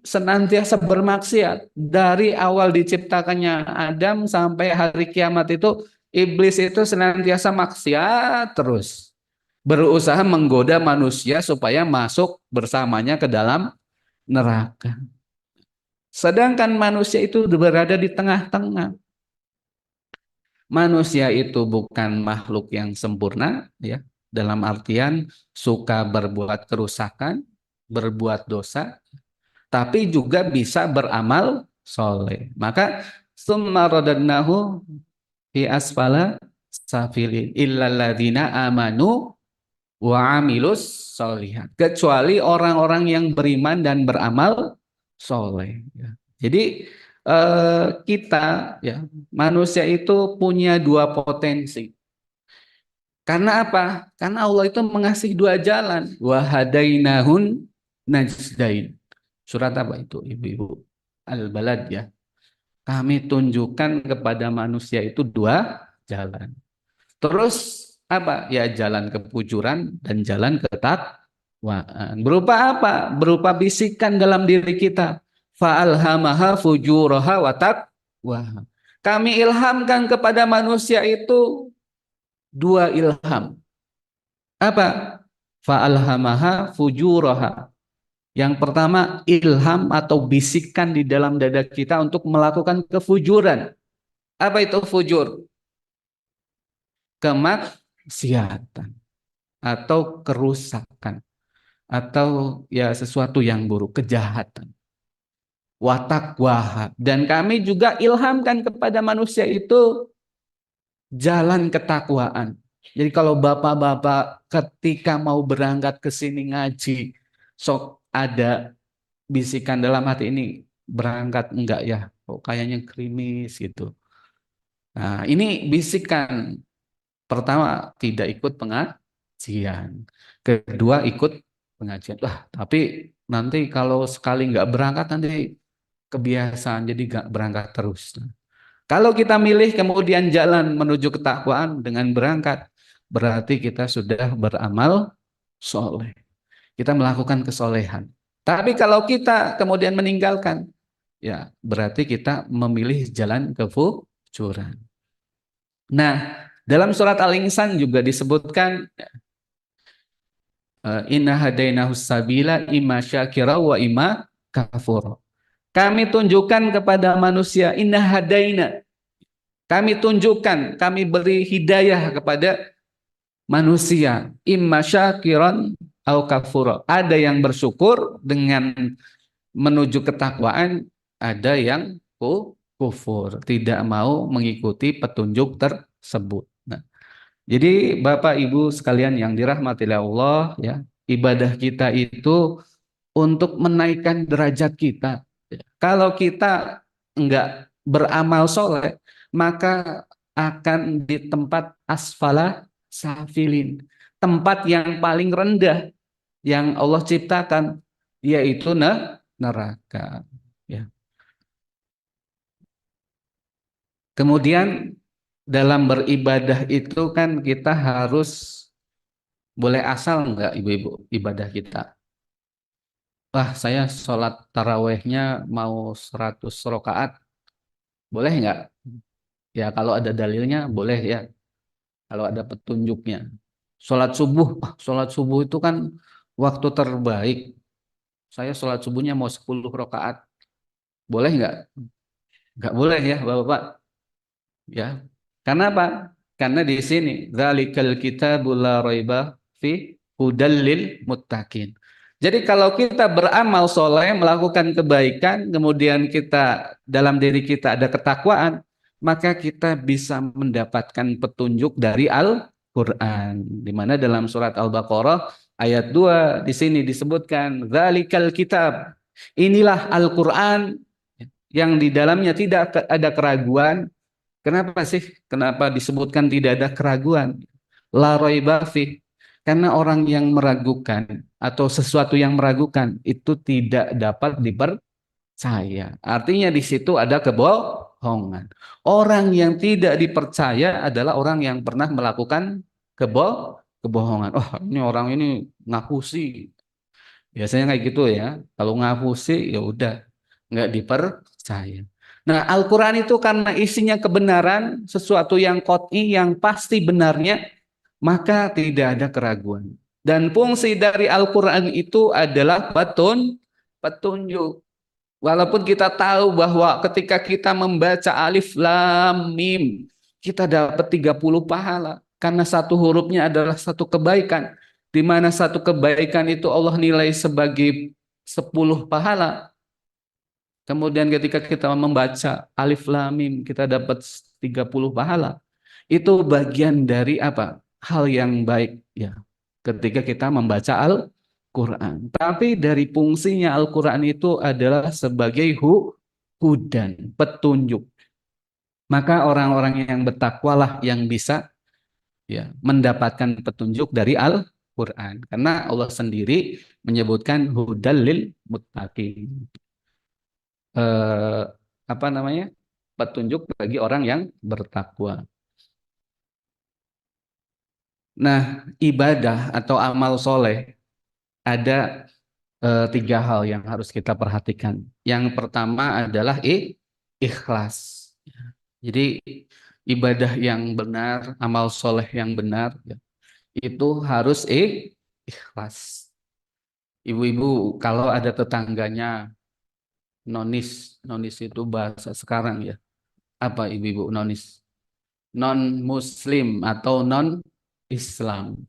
senantiasa bermaksiat dari awal diciptakannya Adam sampai hari kiamat itu, iblis itu senantiasa maksiat terus, berusaha menggoda manusia supaya masuk bersamanya ke dalam neraka. Sedangkan manusia itu berada di tengah-tengah. Manusia itu bukan makhluk yang sempurna ya, dalam artian suka berbuat kerusakan, berbuat dosa, tapi juga bisa beramal soleh. Maka summa radadnahu fi asfala safilin illalladzina amanu wa amilus solihat. Kecuali orang-orang yang beriman dan beramal soleh. Ya. Jadi kita ya manusia itu punya dua potensi. Karena apa? Karena Allah itu mengasihi dua jalan. Wahadainahun najdain. Surat apa itu, Ibu-ibu? Al-Balad ya. Kami tunjukkan kepada manusia itu dua jalan. Terus apa? Ya jalan kefujuran dan jalan ketakwaan. Berupa apa? Berupa bisikan dalam diri kita. Fa'alhamaha fujuraha wa taqwaha. Kami ilhamkan kepada manusia itu dua ilham. Apa? Fa'alhamaha fujuraha. Yang pertama, ilham atau bisikan di dalam dada kita untuk melakukan kefujuran. Apa itu fujur? Kemaksiatan atau kerusakan atau ya sesuatu yang buruk, kejahatan. Watakwaha. Dan kami juga ilhamkan kepada manusia itu jalan ketakwaan. Jadi kalau bapak-bapak ketika mau berangkat ke sini ngaji, sok ada bisikan dalam hati ini, berangkat enggak ya? Kok kayaknya krimis gitu. Nah, ini bisikan. Pertama, tidak ikut pengajian. Kedua, ikut pengajian. Wah, tapi nanti kalau sekali nggak berangkat nanti kebiasaan, jadi nggak berangkat terus. Kalau kita milih kemudian jalan menuju ketakwaan dengan berangkat, berarti kita sudah beramal soleh. Kita melakukan kesolehan. Tapi kalau kita kemudian meninggalkan, ya berarti kita memilih jalan kefujuran. Nah, dalam surat Al-Insan juga disebutkan inna hadainahus sabila imma syakira wa imma kafur. Kami tunjukkan kepada manusia inna hadaina. Kami tunjukkan, kami beri hidayah kepada manusia imma syakiran au kafura. Ada yang bersyukur dengan menuju ketakwaan, ada yang kufur, tidak mau mengikuti petunjuk tersebut. Nah, jadi Bapak Ibu sekalian yang dirahmati Allah, ya, ibadah kita itu untuk menaikkan derajat kita. Kalau kita enggak beramal soleh, maka akan di tempat asfala safilin, tempat yang paling rendah yang Allah ciptakan, yaitu neraka. Ya. Kemudian dalam beribadah itu kan kita harus boleh asal enggak ibu-ibu ibadah kita. Wah, saya sholat tarawehnya mau 100 rakaat, boleh enggak? Ya kalau ada dalilnya boleh ya, kalau ada petunjuknya. Sholat subuh itu kan waktu terbaik. Saya sholat subuhnya mau 10 rakaat, boleh enggak? Enggak boleh ya Bapak-Bapak. Ya, karena apa? Karena di sini dzalikal kitabul la raiba fi hudal lil muttaqin. Jadi kalau kita beramal soleh, melakukan kebaikan, kemudian kita dalam diri kita ada ketakwaan, maka kita bisa mendapatkan petunjuk dari Al-Qur'an. Di mana dalam surat Al-Baqarah ayat 2 di sini disebutkan dzalikal kitab. Inilah Al-Qur'an yang di dalamnya tidak ada keraguan. Kenapa sih? Kenapa disebutkan tidak ada keraguan? La raiba fi. Karena orang yang meragukan atau sesuatu yang meragukan itu tidak dapat dipercaya. Artinya di situ ada kebohongan. Orang yang tidak dipercaya adalah orang yang pernah melakukan kebohongan. Oh, ini orang ini ngaku sih. Biasanya kayak gitu ya. Kalau ngaku sih ya udah nggak dipercaya. Nah, Al-Quran itu karena isinya kebenaran, sesuatu yang qot'i, yang pasti benarnya, maka tidak ada keraguan. Dan fungsi dari Al-Quran itu adalah petunjuk. Walaupun kita tahu bahwa ketika kita membaca alif lam mim, kita dapat 30 pahala. Karena satu hurufnya adalah satu kebaikan. Di mana satu kebaikan itu Allah nilai sebagai 10 pahala. Kemudian ketika kita membaca alif lam mim, kita dapat 30 pahala. Itu bagian dari apa? Hal yang baik ya. Ketika kita membaca Al-Qur'an. Tapi dari fungsinya Al-Qur'an itu adalah sebagai hudan, petunjuk. Maka orang-orang yang bertakwalah yang bisa ya mendapatkan petunjuk dari Al-Qur'an. Karena Allah sendiri menyebutkan hudal lil muttaqin. Eh, apa namanya, petunjuk bagi orang yang bertakwa. Nah, ibadah atau amal soleh ada tiga hal yang harus kita perhatikan. Yang pertama adalah ikhlas. Jadi ibadah yang benar, amal soleh yang benar, ya, itu harus ikhlas. Ibu-ibu kalau ada tetangganya nonis, nonis itu bahasa sekarang ya. Apa ibu-ibu nonis? Non Muslim atau non Islam.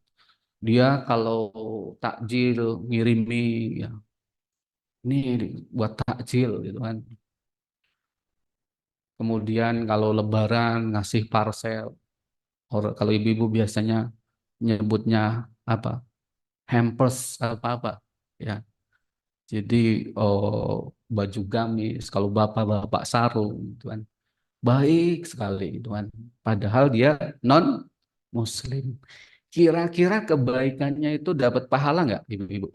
Dia kalau takjil ngirimi ya, ini buat takjil gitu kan. Kemudian kalau lebaran ngasih parcel. Kalau ibu-ibu biasanya nyebutnya apa? Hampers apa-apa ya. Jadi baju gamis, kalau bapak-bapak sarung gitu kan. Baik sekali gitu kan. Padahal dia non Muslim. Kira-kira kebaikannya itu dapat pahala nggak, ibu-ibu?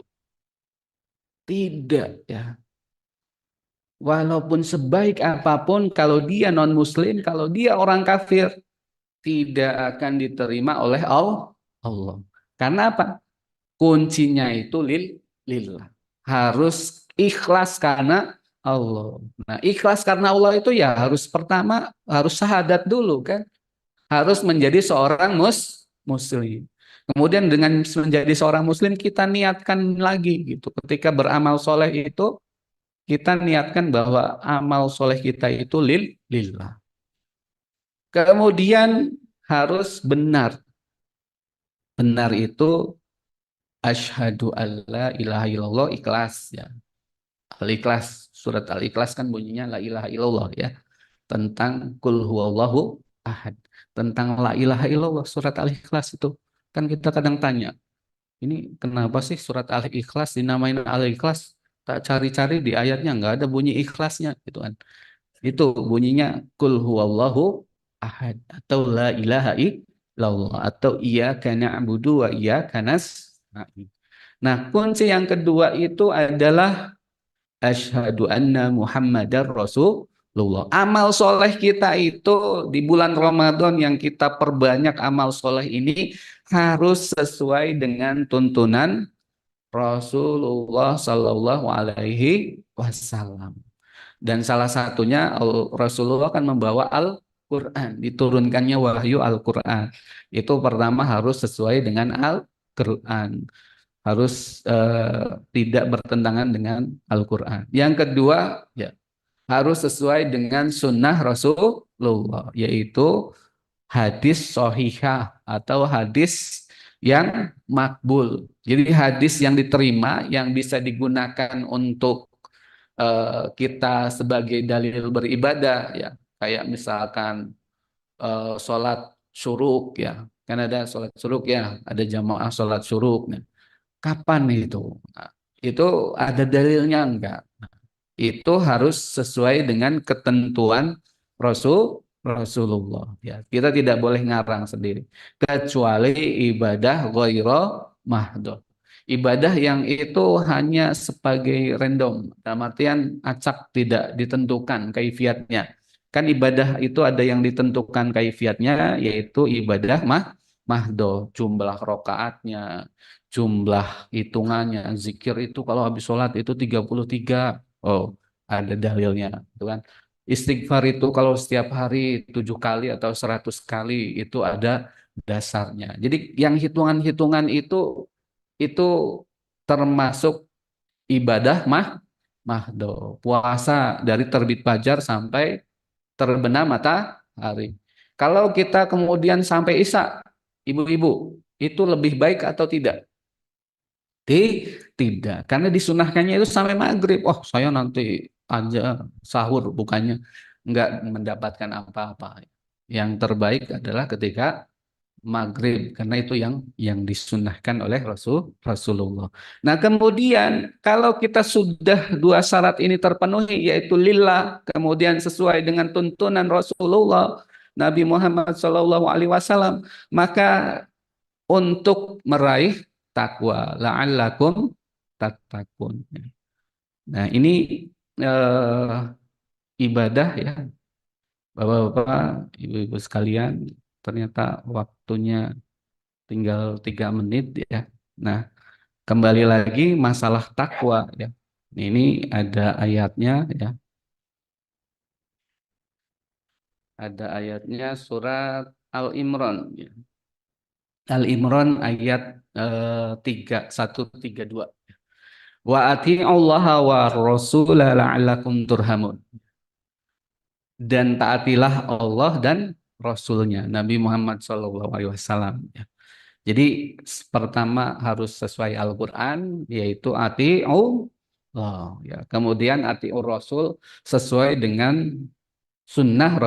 Tidak ya. Walaupun sebaik apapun, kalau dia non-Muslim, kalau dia orang kafir, tidak akan diterima oleh Allah. Karena apa? Kuncinya itu lillah. Harus ikhlas karena Allah. Nah, ikhlas karena Allah itu ya harus pertama harus syahadat dulu kan. Harus menjadi seorang muslim. Kemudian dengan menjadi seorang muslim kita niatkan lagi gitu. Ketika beramal soleh itu kita niatkan bahwa amal soleh kita itu lillah. Kemudian harus benar. Benar itu asyhadu alla ilaha illallah, ikhlas ya. Al-Ikhlas, surat Al-Ikhlas kan bunyinya la ilaha illallah ya. Tentang kul huwallahu ahad. Tentang la ilaha illallah surat Al-Ikhlas itu. Kan kita kadang tanya, ini kenapa sih surat Al-Ikhlas dinamain Al-Ikhlas? Tak cari-cari di ayatnya nggak ada bunyi ikhlasnya gitu kan. Itu bunyinya kul huwallahu ahad atau la ilaha illallah atau iyyaka na'budu wa iyyaka nasta'in. Nah, kunci yang kedua itu adalah asyhadu anna Muhammadar Rasulullah. Amal soleh kita itu di bulan Ramadan yang kita perbanyak amal soleh ini harus sesuai dengan tuntunan Rasulullah Sallallahu Alaihi Wasallam. Dan salah satunya Rasulullah akan membawa Al-Quran, diturunkannya wahyu Al-Quran. Itu pertama harus sesuai dengan Al-Quran, harus tidak bertentangan dengan Al-Quran. Yang kedua, ya harus sesuai dengan sunnah Rasulullah, yaitu hadis sohihah atau hadis yang makbul. Jadi hadis yang diterima, yang bisa digunakan untuk kita sebagai dalil beribadah ya, kayak misalkan sholat syuruk ya, kan ada sholat syuruk ya, ada jamaah sholat syuruk. Nah, kapan itu? Nah, itu ada dalilnya enggak? Nah, itu harus sesuai dengan ketentuan Rasulullah ya. Kita tidak boleh ngarang sendiri kecuali ibadah ghaira mahdoh. Ibadah yang itu hanya sebagai random, dalam artian acak tidak ditentukan kaifiatnya. Kan ibadah itu ada yang ditentukan kaifiatnya, yaitu ibadah mahdoh, jumlah rokaatnya, jumlah hitungannya. Zikir itu kalau habis sholat itu 33. Oh, ada dalilnya, gitu kan. Istighfar itu kalau setiap hari 7 kali atau 100 kali itu ada dasarnya. Jadi yang hitungan-hitungan itu termasuk ibadah mahdo. Puasa dari terbit fajar sampai terbenam matahari. Kalau kita kemudian sampai isya, ibu-ibu, itu lebih baik atau tidak? Tidak, karena disunahkannya itu sampai maghrib. Oh, saya nanti aja sahur, bukannya nggak mendapatkan apa-apa. Yang terbaik adalah ketika maghrib, karena itu yang disunahkan oleh Rasulullah. Nah, kemudian kalau kita sudah dua syarat ini terpenuhi, yaitu lillah, kemudian sesuai dengan tuntunan Rasulullah Nabi Muhammad SAW, maka untuk meraih takwa, la'allakum tattaqun. Nah, ini eh, ibadah ya, Bapak-bapak, Ibu-ibu sekalian, ternyata waktunya tinggal 3 menit ya. Nah, kembali lagi masalah takwa ya. Ini ada ayatnya ya. Ada ayatnya surat Al-Imran ya. Al-Imran ayat 132. Wa ati'ullaha wa rasulah la'allakum turhamun. Dan taatilah Allah dan Rasulnya Nabi Muhammad SAW. Jadi pertama harus sesuai Al-Quran, yaitu ati'ullah. Ya. Kemudian ati'ur Rasul sesuai dengan sunnah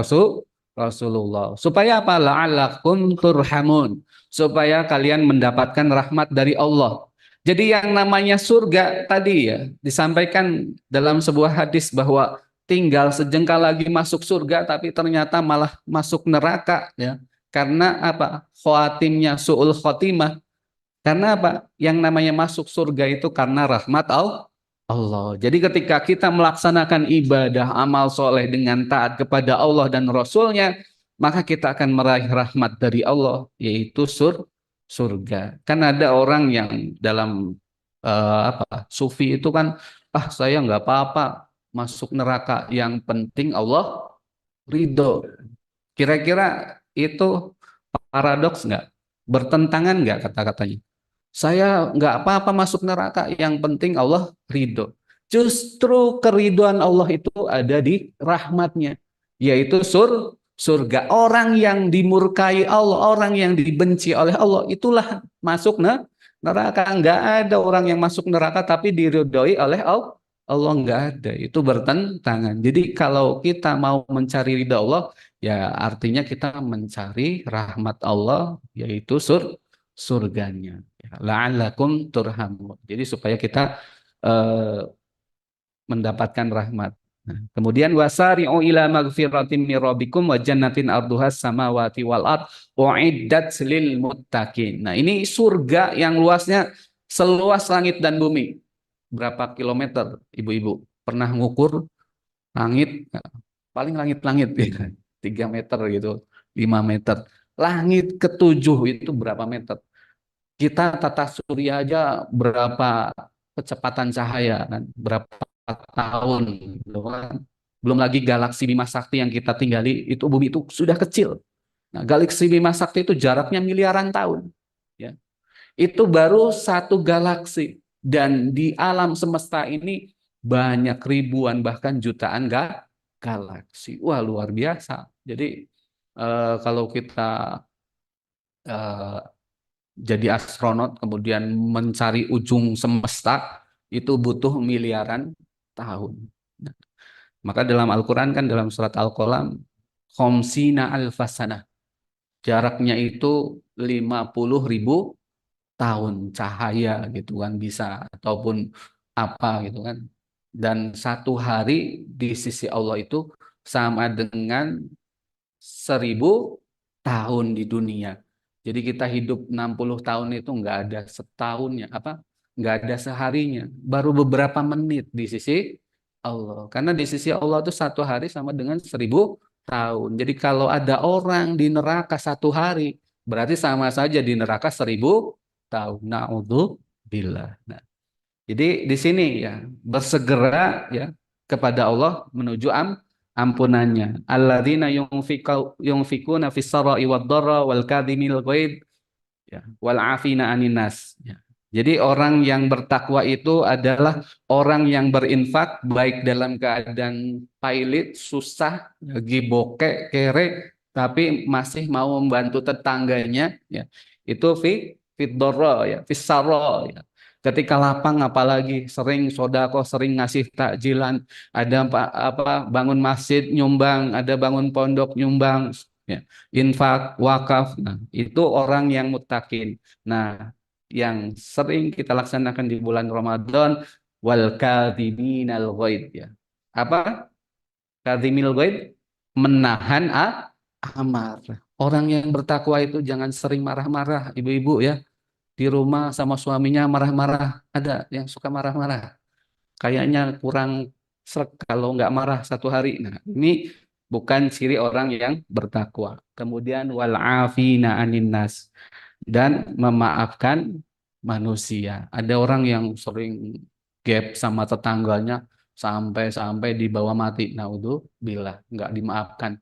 Rasulullah. Supaya apa? La'allakum turhamun. Supaya kalian mendapatkan rahmat dari Allah. Jadi yang namanya surga tadi ya, disampaikan dalam sebuah hadis bahwa tinggal sejengkal lagi masuk surga, tapi ternyata malah masuk neraka ya. Karena apa? Khawatimnya su'ul khotimah. Karena apa? Yang namanya masuk surga itu karena rahmat Allah. Jadi ketika kita melaksanakan ibadah amal soleh dengan taat kepada Allah dan Rasulnya, maka kita akan meraih rahmat dari Allah, yaitu surga. Kan ada orang yang dalam sufi itu kan, saya nggak apa-apa masuk neraka, yang penting Allah ridho. Kira-kira itu paradoks nggak? Bertentangan nggak kata-katanya? Saya nggak apa-apa masuk neraka, yang penting Allah ridho. Justru keriduan Allah itu ada di rahmatnya, yaitu surga. Orang yang dimurkai Allah, orang yang dibenci oleh Allah, itulah masuk neraka. Nggak ada orang yang masuk neraka tapi diridhoi oleh Allah. Allah nggak ada, itu bertentangan. Jadi kalau kita mau mencari ridha Allah, ya artinya kita mencari rahmat Allah, yaitu surganya. Ya, la'allakum turhamun. Jadi supaya kita eh, mendapatkan rahmat. Nah, kemudian wasari'u ila magfiratin min rabbikum wa jannatin arduhas samawati wal ard uiddat lil muttaqin. Nah, ini surga yang luasnya seluas langit dan bumi. Berapa kilometer, Ibu-ibu? Pernah ngukur langit? Paling langit-langit ya, 3 meter gitu, 5 meter. Langit ketujuh itu berapa meter? Kita tata surya aja berapa kecepatan cahaya kan, berapa tahun gitu kan. Belum lagi galaksi Bima Sakti yang kita tinggali, itu bumi itu sudah kecil. Nah, galaksi Bima Sakti itu jaraknya miliaran tahun, ya. Itu baru satu galaksi, dan di alam semesta ini banyak ribuan bahkan jutaan galaksi. Wah, luar biasa. Jadi kalau kita eh, jadi astronot kemudian mencari ujung semesta itu butuh miliaran tahun. Nah, maka dalam Al-Quran kan, dalam surat Al-Qalam, khamsina alfasana, jaraknya itu 50.000 tahun cahaya gitu kan, bisa, ataupun apa gitu kan. Dan satu hari di sisi Allah itu sama dengan 1.000 tahun di dunia. Jadi kita hidup 60 tahun itu nggak ada setahunnya, nggak ada seharinya, baru beberapa menit di sisi Allah. Karena di sisi Allah itu satu hari sama dengan 1.000 tahun. Jadi kalau ada orang di neraka satu hari, berarti sama saja di neraka 1.000 tahun. Naudzubillah. Nah, jadi di sini ya bersegera ya kepada Allah menuju ampunannya. Alladzina yunfikuna fis sarai wad dharra wal kadhimil ghaid ya wal afina anin nas. Ya. Jadi orang yang bertakwa itu adalah orang yang berinfak baik dalam keadaan pailit, susah, lagi bokek, kere, tapi masih mau membantu tetangganya ya. Itu fit dharra ya, fis sarai ya. Ketika lapang apalagi sering sodako, sering ngasih takjilan, ada bangun masjid nyumbang, ada bangun pondok nyumbang, ya, infak, wakaf. Nah, itu orang yang muttaqin. Nah, yang sering kita laksanakan di bulan Ramadan, wal kadhiminal ghaid ya. Apa? Kadhimil ghaid, menahan amarah. Orang yang bertakwa itu jangan sering marah-marah, ibu-ibu ya. Di rumah sama suaminya marah-marah. Ada yang suka marah-marah. Kayaknya kurang sreg kalau nggak marah satu hari. Nah, ini bukan ciri orang yang bertakwa. Kemudian wal afina anin nas, dan memaafkan manusia. Ada orang yang sering gap sama tetangganya sampai-sampai dibawa mati. Naudzubillah, nggak dimaafkan.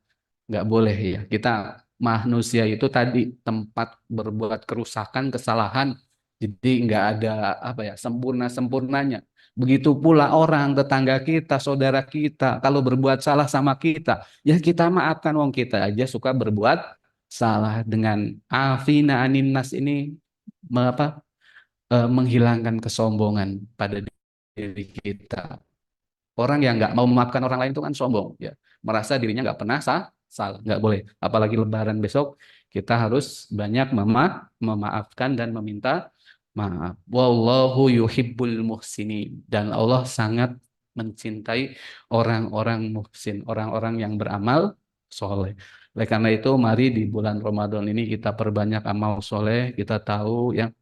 Nggak boleh ya. Kita manusia itu tadi tempat berbuat kerusakan, kesalahan. Jadi nggak ada sempurna-sempurnanya. Begitu pula orang tetangga kita, saudara kita, kalau berbuat salah sama kita, ya kita maafkan, wong kita aja suka berbuat salah. Dengan afina anin nas ini menghilangkan kesombongan pada diri kita. Orang yang nggak mau memaafkan orang lain itu kan sombong, ya, merasa dirinya nggak pernah salah, nggak boleh. Apalagi Lebaran besok, kita harus banyak memaafkan dan meminta maaf. Wallahu yuhibbul muhsinin, dan Allah sangat mencintai orang-orang muhsin, orang-orang yang beramal soleh. Oleh karena itu, mari di bulan Ramadan ini kita perbanyak amal soleh. Kita tahu yang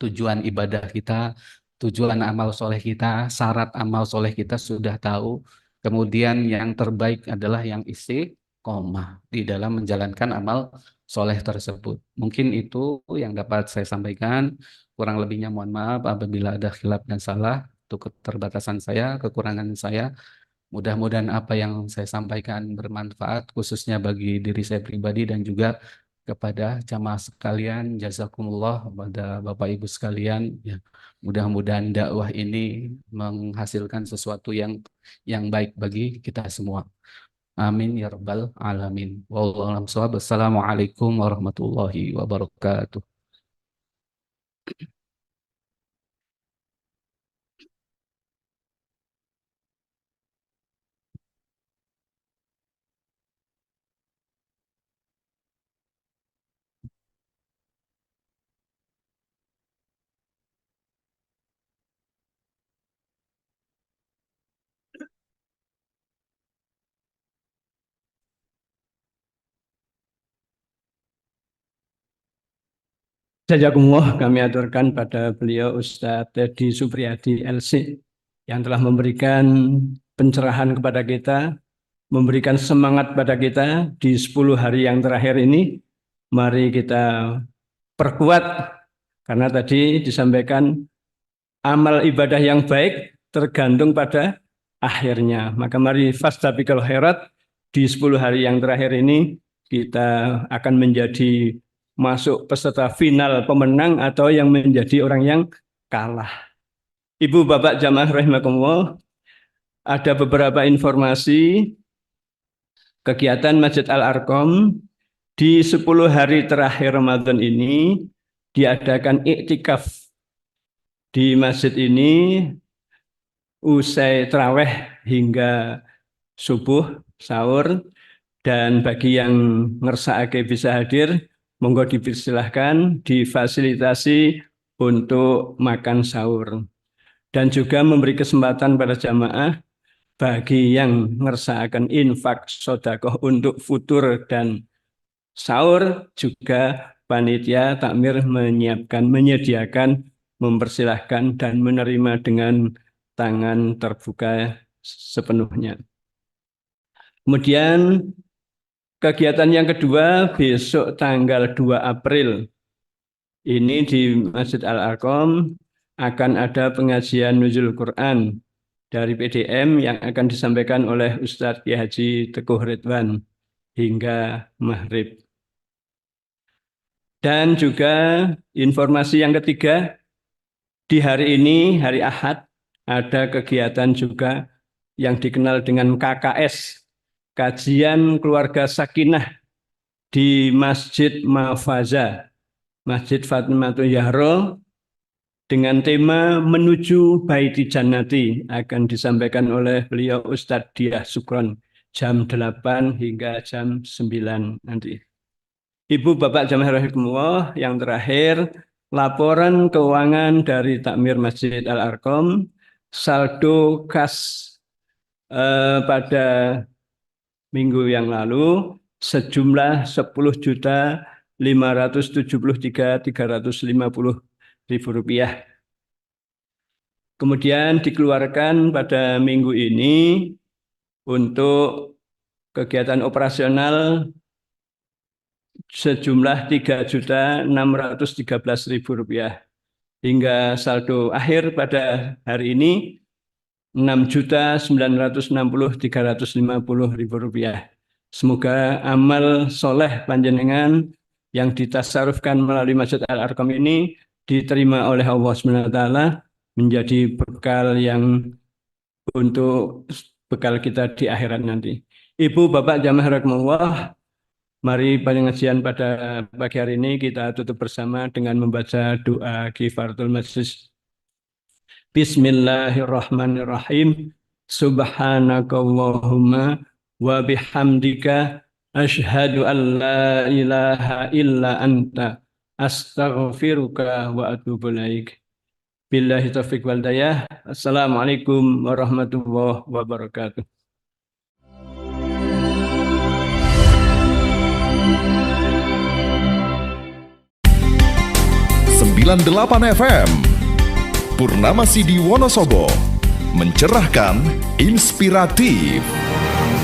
tujuan ibadah kita, tujuan amal soleh kita, syarat amal soleh kita sudah tahu. Kemudian yang terbaik adalah yang istiqomah di dalam menjalankan amal soleh tersebut. Mungkin itu yang dapat saya sampaikan. Kurang lebihnya mohon maaf apabila ada khilaf dan salah. Itu keterbatasan saya, kekurangan saya. Mudah-mudahan apa yang saya sampaikan bermanfaat khususnya bagi diri saya pribadi dan juga kepada jamaah sekalian. Jazakumullah kepada Bapak Ibu sekalian. Ya, mudah-mudahan dakwah ini menghasilkan sesuatu yang baik bagi kita semua. Amin ya rabbal alamin. Wallahu a'lam bishawab. Assalamualaikum warahmatullahi wabarakatuh. Jazakumullah, kami aturkan pada beliau Ustadz Teddy Supriyadi LC yang telah memberikan pencerahan kepada kita, memberikan semangat pada kita di 10 hari yang terakhir ini. Mari kita perkuat, karena tadi disampaikan amal ibadah yang baik tergantung pada akhirnya. Maka mari fastabiqul khairat, di 10 hari yang terakhir ini kita akan menjadi masuk peserta final pemenang atau yang menjadi orang yang kalah. Ibu bapak jamaah rahimakumullah, ada beberapa informasi kegiatan Masjid Al-Arqam di 10 hari terakhir Ramadan ini diadakan iktikaf di masjid ini usai terawih hingga subuh, sahur, dan bagi yang ngersakake bisa hadir, monggo dipersilahkan, difasilitasi untuk makan sahur. Dan juga memberi kesempatan pada jamaah bagi yang ngersakaken infak sedekah untuk futur dan sahur, juga panitia takmir menyediakan, mempersilahkan dan menerima dengan tangan terbuka sepenuhnya. Kemudian kegiatan yang kedua besok tanggal 2 April ini di Masjid Al-Arqam akan ada pengajian nuzul Quran dari PDM yang akan disampaikan oleh Ustadz Kiai Haji Teguh Ridwan hingga maghrib. Dan juga informasi yang ketiga, di hari ini, hari Ahad, ada kegiatan juga yang dikenal dengan KKS, Kajian Keluarga Sakinah di Masjid Mafaza, Masjid Fatmatul Yahro, dengan tema Menuju Baiti Jannati, akan disampaikan oleh beliau Ustadz Diah Sukron, jam 8 hingga jam 9 nanti. Ibu Bapak jamaah rahimakumullah, yang terakhir laporan keuangan dari Takmir Masjid Al-Arqam, saldo kas pada minggu yang lalu sejumlah 10.573.350 rupiah. Kemudian dikeluarkan pada minggu ini untuk kegiatan operasional sejumlah 3.613.000 rupiah. Hingga saldo akhir pada hari ini 6.960.350 rupiah. Semoga amal soleh panjenengan yang ditasarufkan melalui Masjid Al-Arqam ini diterima oleh Allah SWT, menjadi bekal yang untuk bekal kita di akhirat nanti. Ibu bapak jamaah rahimakumullah, mari pengajian pada pagi hari ini kita tutup bersama dengan membaca doa kifaratul majlis. Bismillahirrahmanirrahim. Subhanakallahumma wa bihamdika asyhadu an la ilaha illa anta astaghfiruka wa atubu ilaik. Billahi taufiq wal hidayah. Assalamualaikum warahmatullahi wabarakatuh. 98 FM Purnama Sidi Wonosobo, mencerahkan, inspiratif.